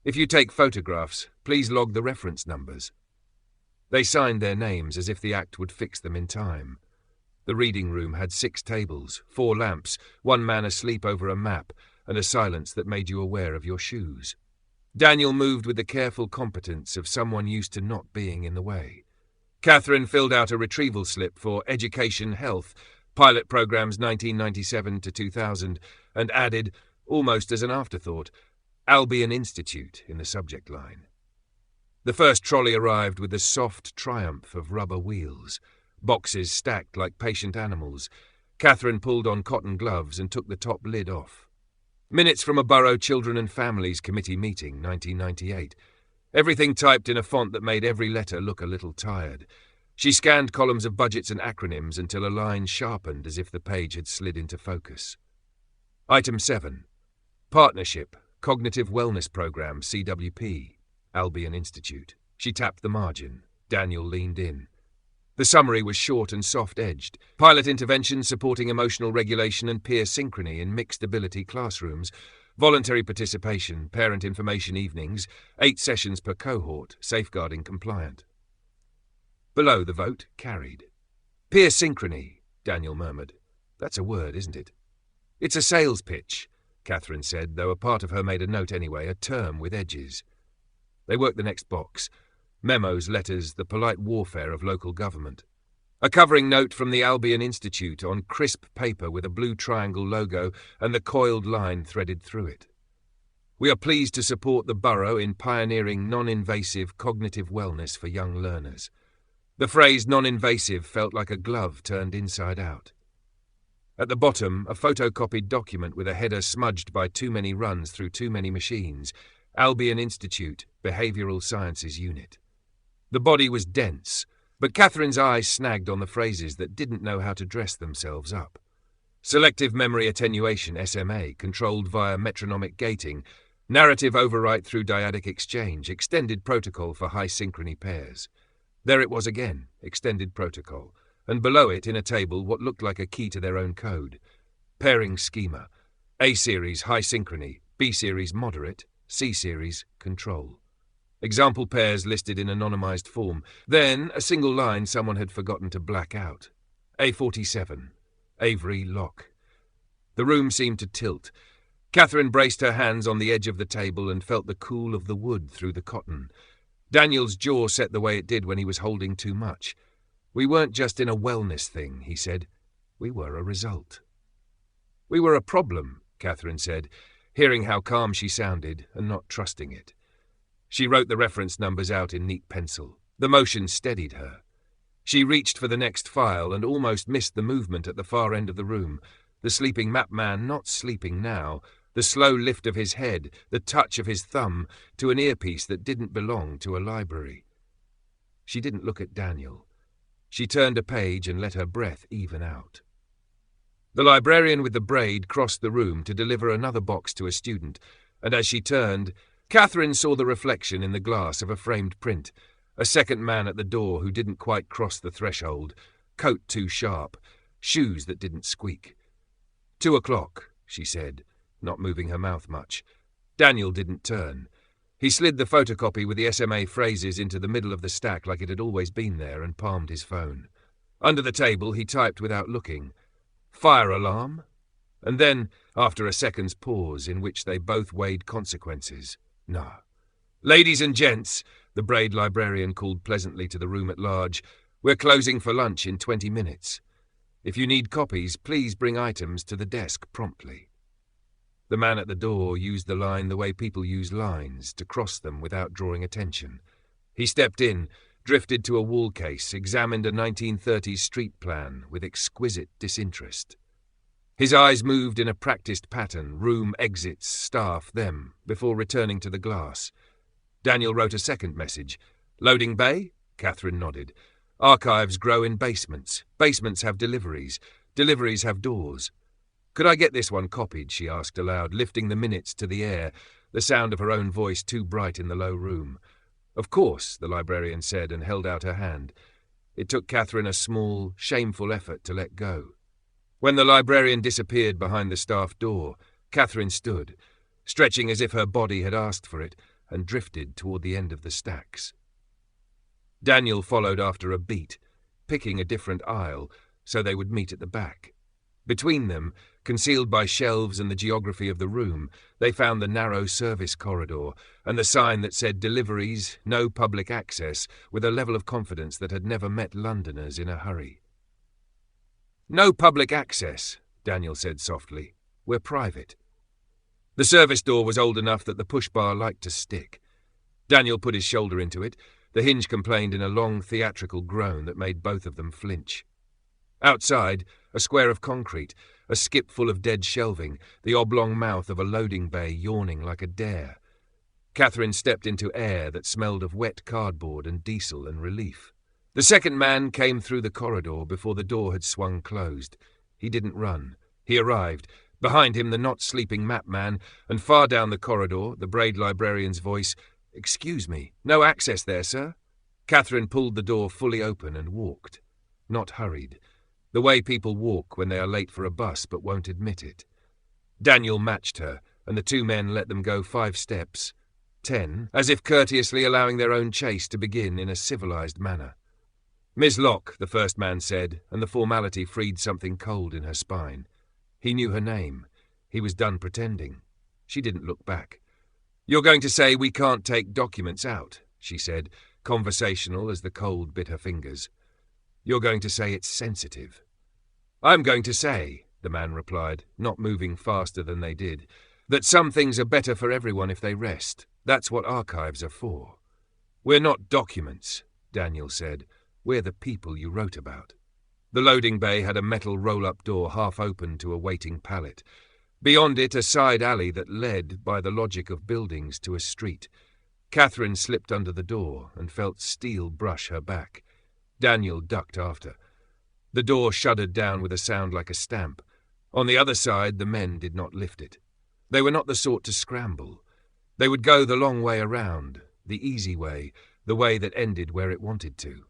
If you take photographs, please log the reference numbers." They signed their names as if the act would fix them in time. The reading room had 6 tables, 4 lamps, 1 man asleep over a map, and a silence that made you aware of your shoes. Daniel moved with the careful competence of someone used to not being in the way. Catherine filled out a retrieval slip for Education Health, pilot programs 1997 to 2000, and added, almost as an afterthought, Albion Institute in the subject line. The first trolley arrived with the soft triumph of rubber wheels, boxes stacked like patient animals. Catherine pulled on cotton gloves and took the top lid off. Minutes from a Borough Children and Families Committee meeting, 1998. Everything typed in a font that made every letter look a little tired. She scanned columns of budgets and acronyms until a line sharpened as if the page had slid into focus. Item 7. Partnership, Cognitive Wellness Program, CWP, Albion Institute. She tapped the margin. Daniel leaned in. The summary was short and soft-edged. Pilot intervention supporting emotional regulation and peer synchrony in mixed ability classrooms. Voluntary participation, parent information evenings, 8 sessions per cohort, safeguarding compliant. Below, the vote carried. Peer synchrony, Daniel murmured. That's a word, isn't it? It's a sales pitch, Catherine said, though a part of her made a note anyway, a term with edges. They worked the next box. Memos, letters, the polite warfare of local government. A covering note from the Albion Institute on crisp paper with a blue triangle logo and the coiled line threaded through it. We are pleased to support the borough in pioneering non-invasive cognitive wellness for young learners. The phrase non-invasive felt like a glove turned inside out. At the bottom, a photocopied document with a header smudged by too many runs through too many machines. Albion Institute, Behavioural Sciences Unit. The body was dense, but Catherine's eyes snagged on the phrases that didn't know how to dress themselves up. Selective memory attenuation, SMA, controlled via metronomic gating. Narrative overwrite through dyadic exchange, extended protocol for high synchrony pairs. There it was again, extended protocol, and below it in a table what looked like a key to their own code. Pairing schema. A-series high synchrony, B-series moderate, C-series control. Example pairs listed in anonymized form. Then a single line someone had forgotten to black out. A47. Avery, Locke. The room seemed to tilt. Catherine braced her hands on the edge of the table and felt the cool of the wood through the cotton. Daniel's jaw set the way it did when he was holding too much. We weren't just in a wellness thing, he said. We were a result. We were a problem, Catherine said, hearing how calm she sounded and not trusting it. She wrote the reference numbers out in neat pencil. The motion steadied her. She reached for the next file and almost missed the movement at the far end of the room. The sleeping map man not sleeping now. The slow lift of his head, the touch of his thumb, to an earpiece that didn't belong to a library. She didn't look at Daniel. She turned a page and let her breath even out. The librarian with the braid crossed the room to deliver another box to a student, and as she turned, Catherine saw the reflection in the glass of a framed print, a second man at the door who didn't quite cross the threshold, coat too sharp, shoes that didn't squeak. 2 o'clock, she said, not moving her mouth much. Daniel didn't turn. He slid the photocopy with the SMA phrases into the middle of the stack like it had always been there and palmed his phone. Under the table, he typed without looking. Fire alarm? And then, after a second's pause in which they both weighed consequences, no. Ladies and gents, the braid librarian called pleasantly to the room at large, we're closing for lunch in 20 minutes. If you need copies, please bring items to the desk promptly. The man at the door used the line the way people use lines, to cross them without drawing attention. He stepped in, drifted to a wall case, examined a 1930s street plan with exquisite disinterest. His eyes moved in a practiced pattern, room, exits, staff, them, before returning to the glass. Daniel wrote a second message. Loading bay? Catherine nodded. Archives grow in basements. Basements have deliveries. Deliveries have doors. Could I get this one copied? She asked aloud, lifting the minutes to the air, the sound of her own voice too bright in the low room. Of course, the librarian said and held out her hand. It took Catherine a small, shameful effort to let go. When the librarian disappeared behind the staff door, Catherine stood, stretching as if her body had asked for it, and drifted toward the end of the stacks. Daniel followed after a beat, picking a different aisle so they would meet at the back. Between them, concealed by shelves and the geography of the room, they found the narrow service corridor and the sign that said deliveries, no public access, with a level of confidence that had never met Londoners in a hurry. No public access, Daniel said softly. We're private. The service door was old enough that the push bar liked to stick. Daniel put his shoulder into it. The hinge complained in a long theatrical groan that made both of them flinch. Outside, a square of concrete, a skip full of dead shelving, the oblong mouth of a loading bay yawning like a dare. Catherine stepped into air that smelled of wet cardboard and diesel and relief. The second man came through the corridor before the door had swung closed. He didn't run. He arrived. Behind him, the not-sleeping map man, and far down the corridor, the Braid librarian's voice, "Excuse me, no access there, sir." Catherine pulled the door fully open and walked. Not hurried. The way people walk when they are late for a bus but won't admit it. Daniel matched her, and the two men let them go 5 steps, 10, as if courteously allowing their own chase to begin in a civilized manner. "Miss Locke," the first man said, and the formality freed something cold in her spine. He knew her name. He was done pretending. She didn't look back. "You're going to say we can't take documents out," she said, conversational as the cold bit her fingers. "You're going to say it's sensitive." "I'm going to say," the man replied, not moving faster than they did, "that some things are better for everyone if they rest. That's what archives are for." "We're not documents," Daniel said. "We're the people you wrote about." The loading bay had a metal roll-up door half open to a waiting pallet. Beyond it, a side alley that led, by the logic of buildings, to a street. Catherine slipped under the door and felt steel brush her back. Daniel ducked after. The door shuddered down with a sound like a stamp. On the other side, the men did not lift it. They were not the sort to scramble. They would go the long way around, the easy way, the way that ended where it wanted to.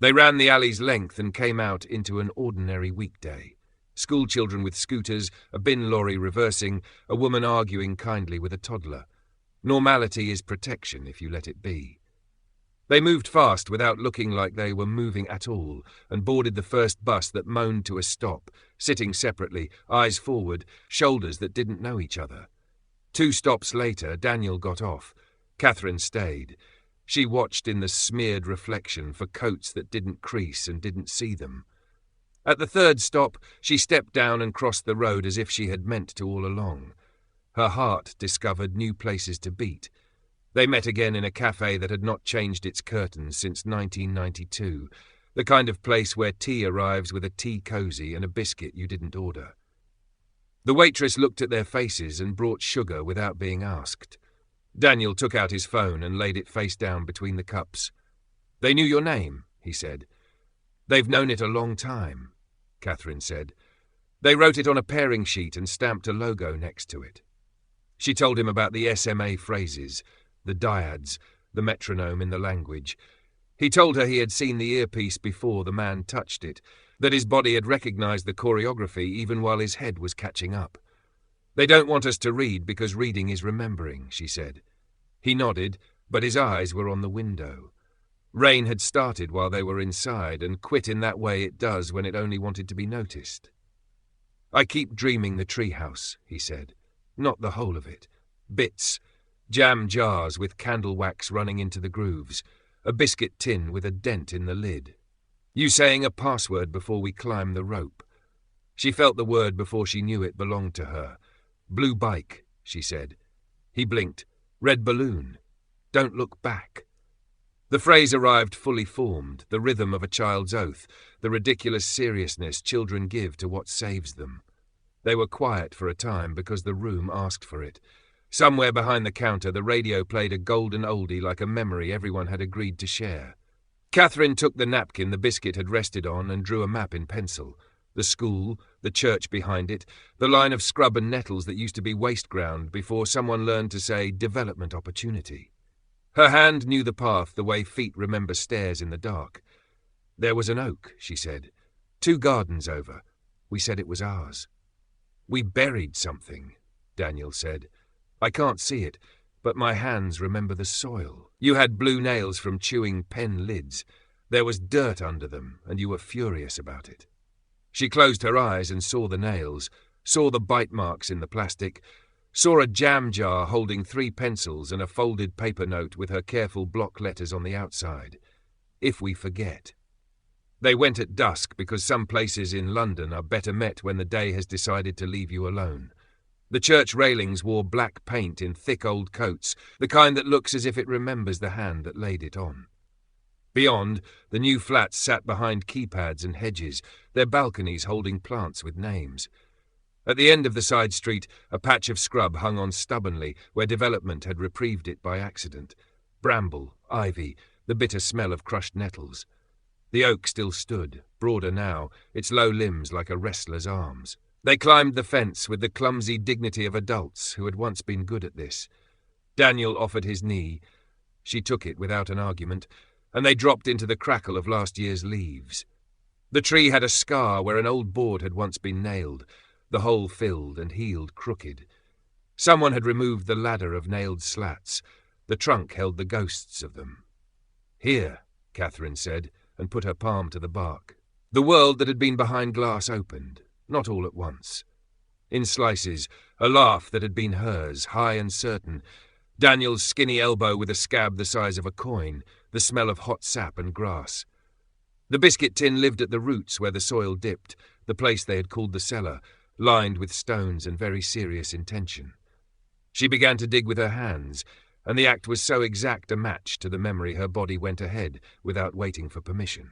They ran the alley's length and came out into an ordinary weekday. Schoolchildren with scooters, a bin lorry reversing, a woman arguing kindly with a toddler. Normality is protection if you let it be. They moved fast without looking like they were moving at all, and boarded the first bus that moaned to a stop, sitting separately, eyes forward, shoulders that didn't know each other. 2 stops later, Daniel got off. Catherine stayed. She watched in the smeared reflection for coats that didn't crease and didn't see them. At the 3rd stop, she stepped down and crossed the road as if she had meant to all along. Her heart discovered new places to beat. They met again in a cafe that had not changed its curtains since 1992, the kind of place where tea arrives with a tea cosy and a biscuit you didn't order. The waitress looked at their faces and brought sugar without being asked. Daniel took out his phone and laid it face down between the cups. "They knew your name," he said. "They've known it a long time," Catherine said. "They wrote it on a pairing sheet and stamped a logo next to it." She told him about the SMA phrases, the dyads, the metronome in the language. He told her he had seen the earpiece before the man touched it, that his body had recognized the choreography even while his head was catching up. "They don't want us to read because reading is remembering," she said. He nodded, but his eyes were on the window. Rain had started while they were inside and quit in that way it does when it only wanted to be noticed. "I keep dreaming the treehouse," he said. "Not the whole of it. Bits. Jam jars with candle wax running into the grooves. A biscuit tin with a dent in the lid. You saying a password before we climb the rope." She felt the word before she knew it belonged to her. "Blue bike," she said. He blinked. "Red balloon. Don't look back." The phrase arrived fully formed, the rhythm of a child's oath, the ridiculous seriousness children give to what saves them. They were quiet for a time because the room asked for it. Somewhere behind the counter, the radio played a golden oldie like a memory everyone had agreed to share. Catherine took the napkin the biscuit had rested on and drew a map in pencil. The school, the church behind it, the line of scrub and nettles that used to be waste ground before someone learned to say development opportunity. Her hand knew the path the way feet remember stairs in the dark. There was an oak, she said. 2 gardens over. We said it was ours. We buried something, Daniel said. I can't see it, but my hands remember the soil. You had blue nails from chewing pen lids. There was dirt under them, and you were furious about it. She closed her eyes and saw the nails, saw the bite marks in the plastic, saw a jam jar holding 3 pencils and a folded paper note with her careful block letters on the outside. If we forget. They went at dusk because some places in London are better met when the day has decided to leave you alone. The church railings wore black paint in thick old coats, the kind that looks as if it remembers the hand that laid it on. Beyond, the new flats sat behind keypads and hedges, their balconies holding plants with names. At the end of the side street, a patch of scrub hung on stubbornly where development had reprieved it by accident. Bramble, ivy, the bitter smell of crushed nettles. The oak still stood, broader now, its low limbs like a wrestler's arms. They climbed the fence with the clumsy dignity of adults who had once been good at this. Daniel offered his knee. She took it without an argument, and they dropped into the crackle of last year's leaves. The tree had a scar where an old board had once been nailed, the hole filled and healed crooked. Someone had removed the ladder of nailed slats. The trunk held the ghosts of them. Here, Catherine said, and put her palm to the bark. The world that had been behind glass opened, not all at once. In slices, a laugh that had been hers, high and certain, Daniel's skinny elbow with a scab the size of a coin, the smell of hot sap and grass. The biscuit tin lived at the roots where the soil dipped, the place they had called the cellar, lined with stones and very serious intention. She began to dig with her hands, and the act was so exact a match to the memory her body went ahead without waiting for permission.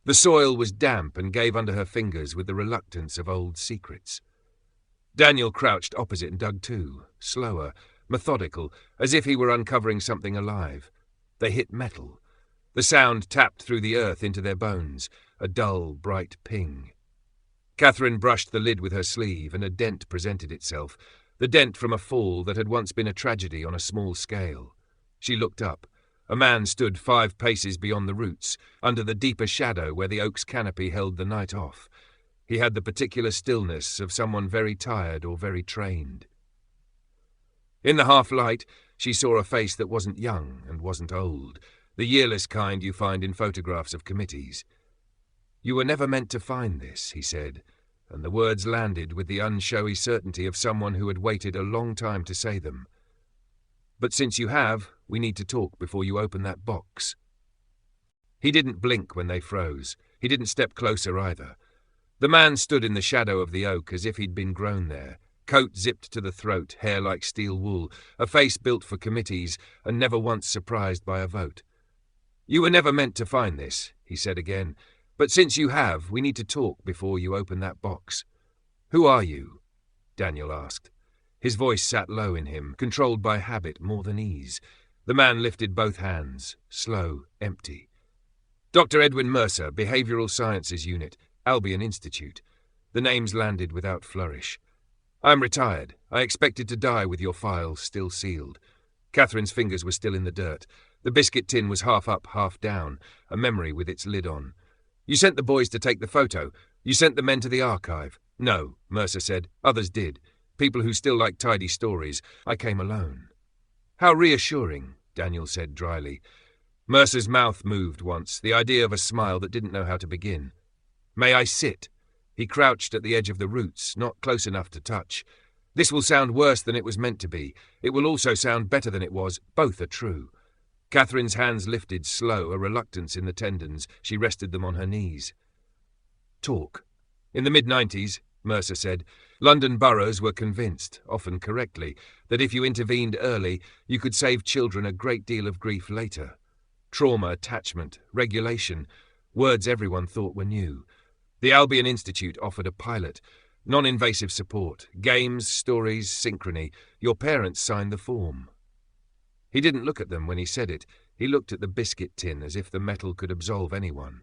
The soil was damp and gave under her fingers with the reluctance of old secrets. Daniel crouched opposite and dug too, slower, methodical, as if he were uncovering something alive. They hit metal. The sound tapped through the earth into their bones, a dull, bright ping. Catherine brushed the lid with her sleeve, and a dent presented itself, the dent from a fall that had once been a tragedy on a small scale. She looked up. A man stood 5 paces beyond the roots, under the deeper shadow where the oak's canopy held the night off. He had the particular stillness of someone very tired or very trained. In the half-light, she saw a face that wasn't young and wasn't old, the yearless kind you find in photographs of committees. "You were never meant to find this," he said, and the words landed with the unshowy certainty of someone who had waited a long time to say them. "But since you have, we need to talk before you open that box." He didn't blink when they froze. He didn't step closer either. The man stood in the shadow of the oak as if he'd been grown there, coat zipped to the throat, hair like steel wool, a face built for committees and never once surprised by a vote. "You were never meant to find this," he said again, "but since you have, we need to talk before you open that box." "Who are you?" Daniel asked. His voice sat low in him, controlled by habit more than ease. The man lifted both hands, slow, empty. "Dr. Edwin Mercer, Behavioral Sciences Unit, Albion Institute." The names landed without flourish. "I'm retired. I expected to die with your files still sealed." Catherine's fingers were still in the dirt. The biscuit tin was half up, half down, a memory with its lid on. "You sent the boys to take the photo. You sent the men to the archive." "No," Mercer said. "Others did. People who still like tidy stories. I came alone." "How reassuring," Daniel said dryly. Mercer's mouth moved once, the idea of a smile that didn't know how to begin. "May I sit?" He crouched at the edge of the roots, not close enough to touch. "This will sound worse than it was meant to be. It will also sound better than it was. Both are true." Catherine's hands lifted, slow, a reluctance in the tendons. She rested them on her knees. "Talk." In the mid-90s, Mercer said, London boroughs were convinced, often correctly, that if you intervened early, you could save children a great deal of grief later. trauma, attachment, regulation, words everyone thought were new. The Albion Institute offered a pilot, non-invasive support, games, stories, synchrony. Your parents signed the form. He didn't look at them when he said it. He looked at the biscuit tin as if the metal could absolve anyone.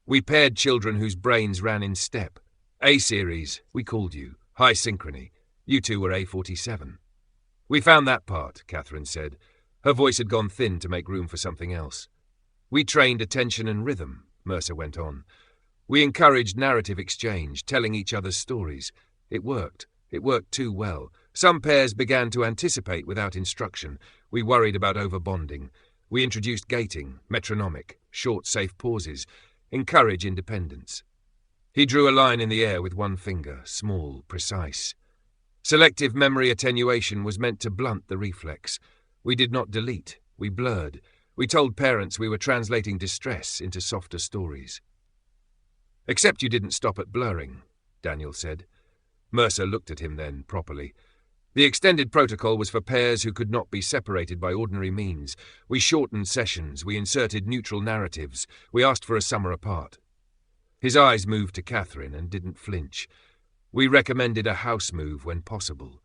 We paired children whose brains ran in step. A-series, we called you. High synchrony. You two were A47. We found that part, Catherine said. Her voice had gone thin to make room for something else. We trained attention and rhythm, Mercer went on. We encouraged narrative exchange, telling each other's stories. It worked. It worked too well. Some pairs began to anticipate without instruction. We worried about overbonding. We introduced gating, metronomic, short, safe pauses. Encourage independence. He drew a line in the air with one finger, small, precise. Selective memory attenuation was meant to blunt the reflex. We did not delete. We blurred. We told parents we were translating distress into softer stories. Except you didn't stop at blurring, Daniel said. Mercer looked at him then, properly. The extended protocol was for pairs who could not be separated by ordinary means. We shortened sessions. We inserted neutral narratives. We asked for a summer apart. His eyes moved to Catherine and didn't flinch. We recommended a house move when possible.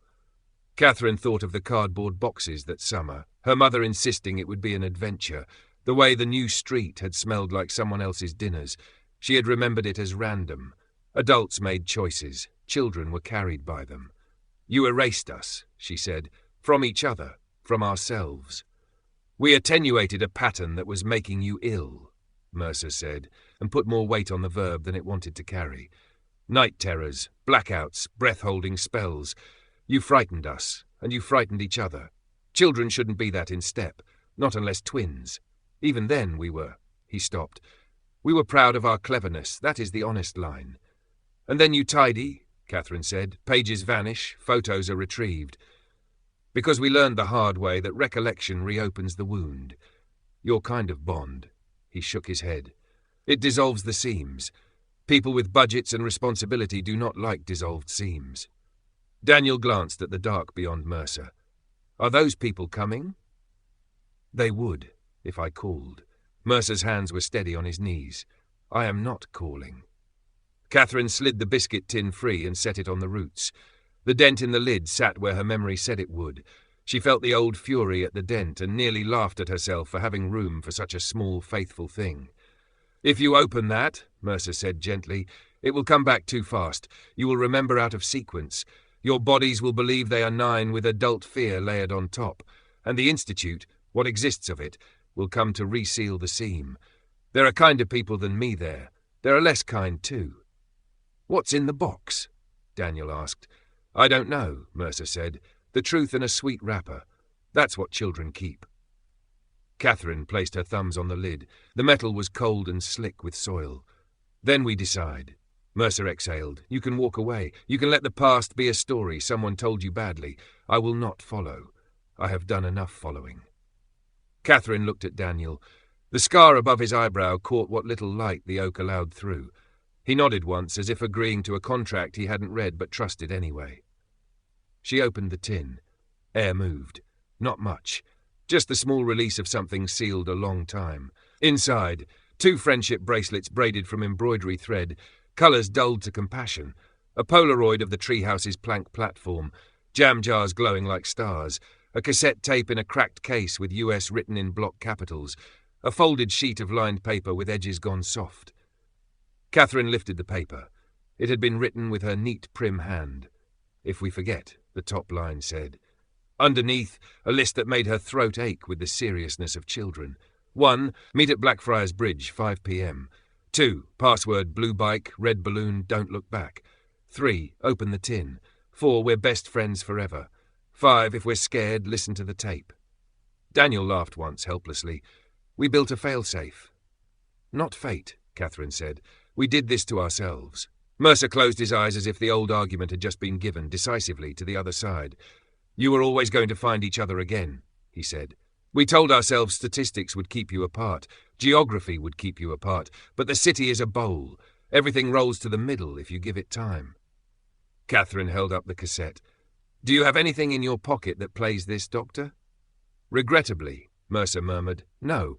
Catherine thought of the cardboard boxes that summer, her mother insisting it would be an adventure, the way the new street had smelled like someone else's dinners. She had remembered it as random. Adults made choices. Children were carried by them. You erased us, she said, from each other, from ourselves. We attenuated a pattern that was making you ill, Mercer said, and put more weight on the verb than it wanted to carry. Night terrors, blackouts, breath-holding spells. You frightened us, and you frightened each other. Children shouldn't be that in step, not unless twins. Even then we were. He stopped. We were proud of our cleverness, that is the honest line. And then you tidy, Catherine said. Pages vanish, photos are retrieved. Because we learned the hard way that recollection reopens the wound. Your kind of bond. He shook his head. It dissolves the seams. People with budgets and responsibility do not like dissolved seams. Daniel glanced at the dark beyond Mercer. Are those people coming? They would, if I called. Mercer's hands were steady on his knees. I am not calling. Catherine slid the biscuit tin free and set it on the roots. The dent in the lid sat where her memory said it would. She felt the old fury at the dent and nearly laughed at herself for having room for such a small, faithful thing. If you open that, Mercer said gently, it will come back too fast. You will remember out of sequence. Your bodies will believe they are 9 with adult fear layered on top. And the Institute, what exists of it, will come to reseal the seam. There are kinder people than me there. There are less kind too. What's in the box? Daniel asked. I don't know, Mercer said. The truth in a sweet wrapper. That's what children keep. Catherine placed her thumbs on the lid. The metal was cold and slick with soil. Then we decide. Mercer exhaled. You can walk away. You can let the past be a story someone told you badly. I will not follow. I have done enough following. Catherine looked at Daniel. The scar above his eyebrow caught what little light the oak allowed through. He nodded once, as if agreeing to a contract he hadn't read but trusted anyway. She opened the tin. Air moved. Not much. Just the small release of something sealed a long time. Inside, 2 friendship bracelets braided from embroidery thread, colours dulled to compassion, a Polaroid of the treehouse's plank platform, jam jars glowing like stars, a cassette tape in a cracked case with US written in block capitals, a folded sheet of lined paper with edges gone soft. Catherine lifted the paper. It had been written with her neat, prim hand. If we forget, the top line said. Underneath, a list that made her throat ache with the seriousness of children. 1. Meet at Blackfriars Bridge, 5 p.m. 2. Password blue bike, red balloon, don't look back. 3. Open the tin. 4. We're best friends forever. 5. If we're scared, listen to the tape. Daniel laughed once, helplessly. We built a failsafe. Not fate, Catherine said. We did this to ourselves. Mercer closed his eyes as if the old argument had just been given, decisively, to the other side. You were always going to find each other again, he said. We told ourselves statistics would keep you apart, geography would keep you apart, but the city is a bowl. Everything rolls to the middle if you give it time. Catherine held up the cassette. Do you have anything in your pocket that plays this, Doctor? Regrettably, Mercer murmured, no.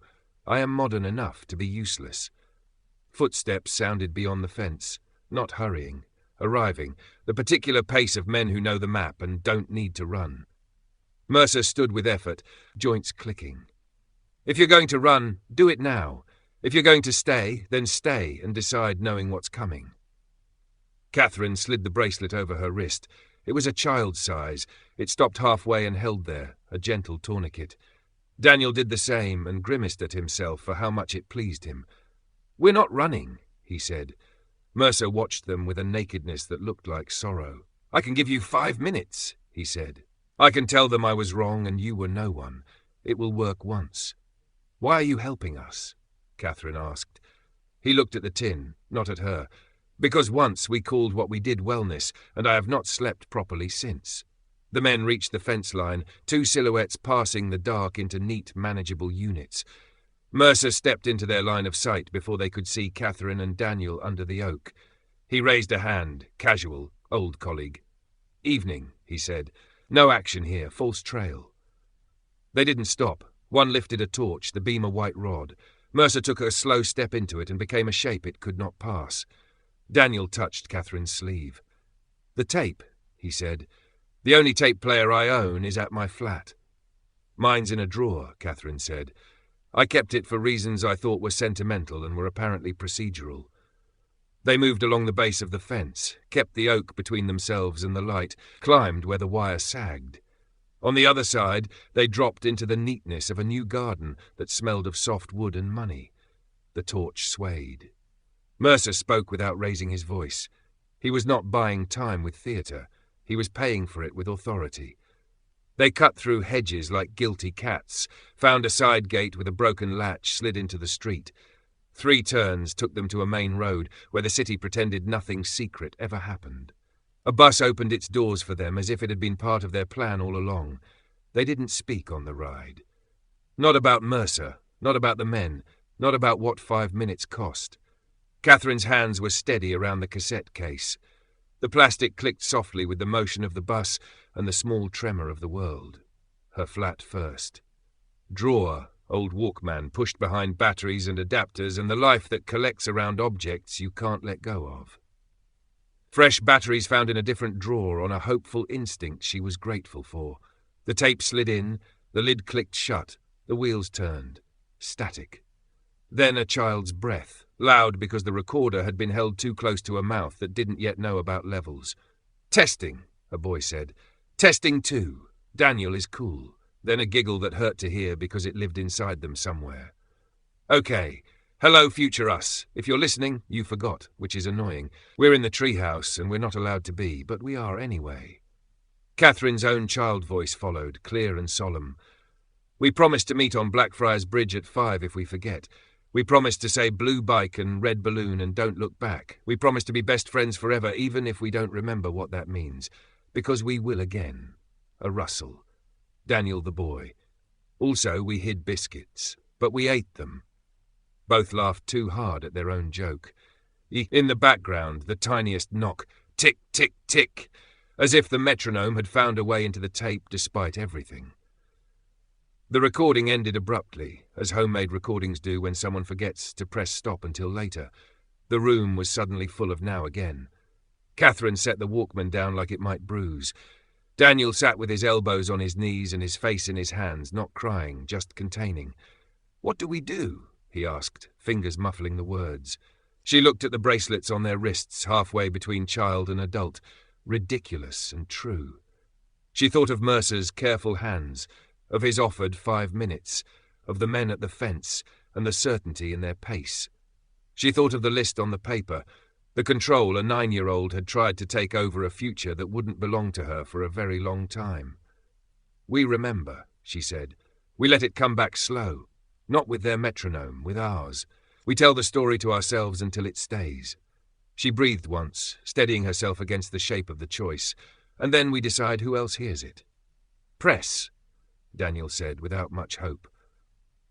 I am modern enough to be useless. Footsteps sounded beyond the fence, not hurrying, arriving, the particular pace of men who know the map and don't need to run. Mercer stood with effort, joints clicking. If you're going to run, do it now. If you're going to stay, then stay and decide knowing what's coming. Catherine slid the bracelet over her wrist. It was a child's size. It stopped halfway and held there, a gentle tourniquet. Daniel did the same and grimaced at himself for how much it pleased him. "We're not running," he said. Mercer watched them with a nakedness that looked like sorrow. "I can give you 5 minutes," he said. "I can tell them I was wrong and you were no one. It will work once." "Why are you helping us?" Catherine asked. He looked at the tin, not at her. "Because once we called what we did wellness, and I have not slept properly since." The men reached the fence line, 2 silhouettes passing the dark into neat, manageable units. Mercer stepped into their line of sight before they could see Catherine and Daniel under the oak. He raised a hand, casual, old colleague. "Evening," he said. "No action here, false trail." They didn't stop. One lifted a torch, the beam a white rod. Mercer took a slow step into it and became a shape it could not pass. Daniel touched Catherine's sleeve. "The tape," he said. "The only tape player I own is at my flat." "Mine's in a drawer," Catherine said. "I kept it for reasons I thought were sentimental and were apparently procedural." They moved along the base of the fence, kept the oak between themselves and the light, climbed where the wire sagged. On the other side, they dropped into the neatness of a new garden that smelled of soft wood and money. The torch swayed. Mercer spoke without raising his voice. He was not buying time with theatre. He was paying for it with authority. They cut through hedges like guilty cats, found a side gate with a broken latch, slid into the street. 3 turns took them to a main road where the city pretended nothing secret ever happened. A bus opened its doors for them as if it had been part of their plan all along. They didn't speak on the ride. Not about Mercer, not about the men, not about what 5 minutes cost. Catherine's hands were steady around the cassette case. The plastic clicked softly with the motion of the bus and the small tremor of the world. Her flat first. Drawer, old Walkman pushed behind batteries and adapters and the life that collects around objects you can't let go of. Fresh batteries found in a different drawer on a hopeful instinct she was grateful for. The tape slid in, the lid clicked shut, the wheels turned. Static. Then a child's breath, loud because the recorder had been held too close to a mouth that didn't yet know about levels. "Testing," a boy said. "Testing 2. Daniel is cool." Then a giggle that hurt to hear because it lived inside them somewhere. "Okay. Hello, future us. If you're listening, you forgot, which is annoying. We're in the treehouse, and we're not allowed to be, but we are anyway." Catherine's own child voice followed, clear and solemn. "We promised to meet on Blackfriars Bridge at 5 if we forget. We promised to say blue bike and red balloon and don't look back. We promised to be best friends forever, even if we don't remember what that means. Because we will again." A rustle. Daniel the boy. "Also, we hid biscuits, but we ate them." Both laughed too hard at their own joke. In the background, the tiniest knock, tick, tick, tick, as if the metronome had found a way into the tape despite everything. The recording ended abruptly, as homemade recordings do when someone forgets to press stop until later. The room was suddenly full of now again. Catherine set the Walkman down like it might bruise. Daniel sat with his elbows on his knees and his face in his hands, not crying, just containing. "What do we do?" he asked, fingers muffling the words. She looked at the bracelets on their wrists, halfway between child and adult, ridiculous and true. She thought of Mercer's careful hands, of his offered 5 minutes, of the men at the fence, and the certainty in their pace. She thought of the list on the paper, the control a 9-year-old had tried to take over a future that wouldn't belong to her for a very long time. "We remember," she said. "We let it come back slow. Not with their metronome, with ours. We tell the story to ourselves until it stays." She breathed once, steadying herself against the shape of the choice, and then we decide who else hears it. "Press," Daniel said, without much hope.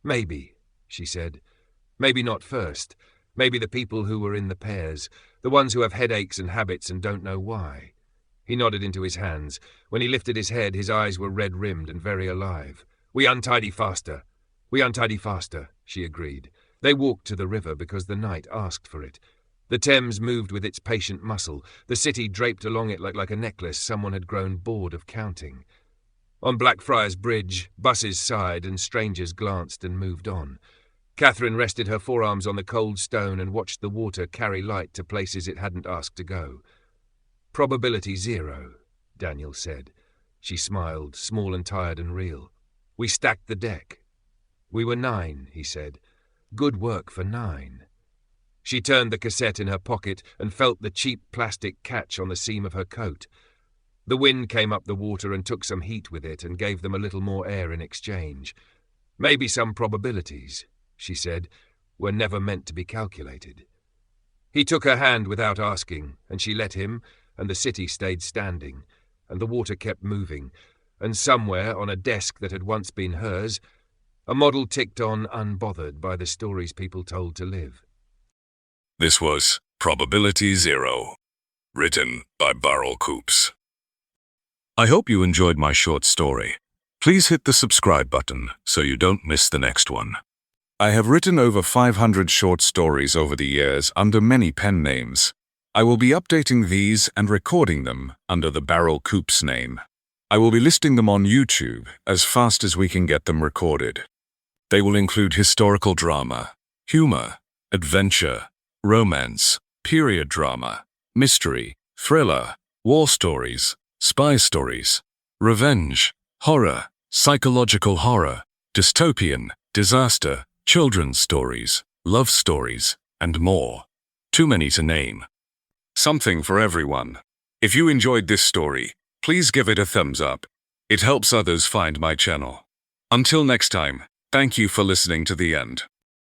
"Maybe," she said. "Maybe not first. Maybe the people who were in the pairs, the ones who have headaches and habits and don't know why." He nodded into his hands. When he lifted his head, his eyes were red-rimmed and very alive. "We untidy faster." We untidy faster, she agreed. They walked to the river because the night asked for it. The Thames moved with its patient muscle, the city draped along it like a necklace someone had grown bored of counting. On Blackfriars Bridge, buses sighed and strangers glanced and moved on. Catherine rested her forearms on the cold stone and watched the water carry light to places it hadn't asked to go. Probability 0, Daniel said. She smiled, small and tired and real. We stacked the deck. We were 9, he said. Good work for 9. She turned the cassette in her pocket and felt the cheap plastic catch on the seam of her coat. The wind came up the water and took some heat with it and gave them a little more air in exchange. Maybe some probabilities, she said, were never meant to be calculated. He took her hand without asking, and she let him, and the city stayed standing, and the water kept moving, and somewhere on a desk that had once been hers, a model ticked on unbothered by the stories people told to live. This was Probability 0, written by Barrel Coops. I hope you enjoyed my short story. Please hit the subscribe button so you don't miss the next one. I have written over 500 short stories over the years under many pen names. I will be updating these and recording them under the Barrel Coops name. I will be listing them on YouTube as fast as we can get them recorded. They will include historical drama, humor, adventure, romance, period drama, mystery, thriller, war stories, spy stories, revenge, horror, psychological horror, dystopian, disaster, children's stories, love stories, and more. Too many to name. Something for everyone. If you enjoyed this story, please give it a thumbs up. It helps others find my channel. Until next time, thank you for listening to the end.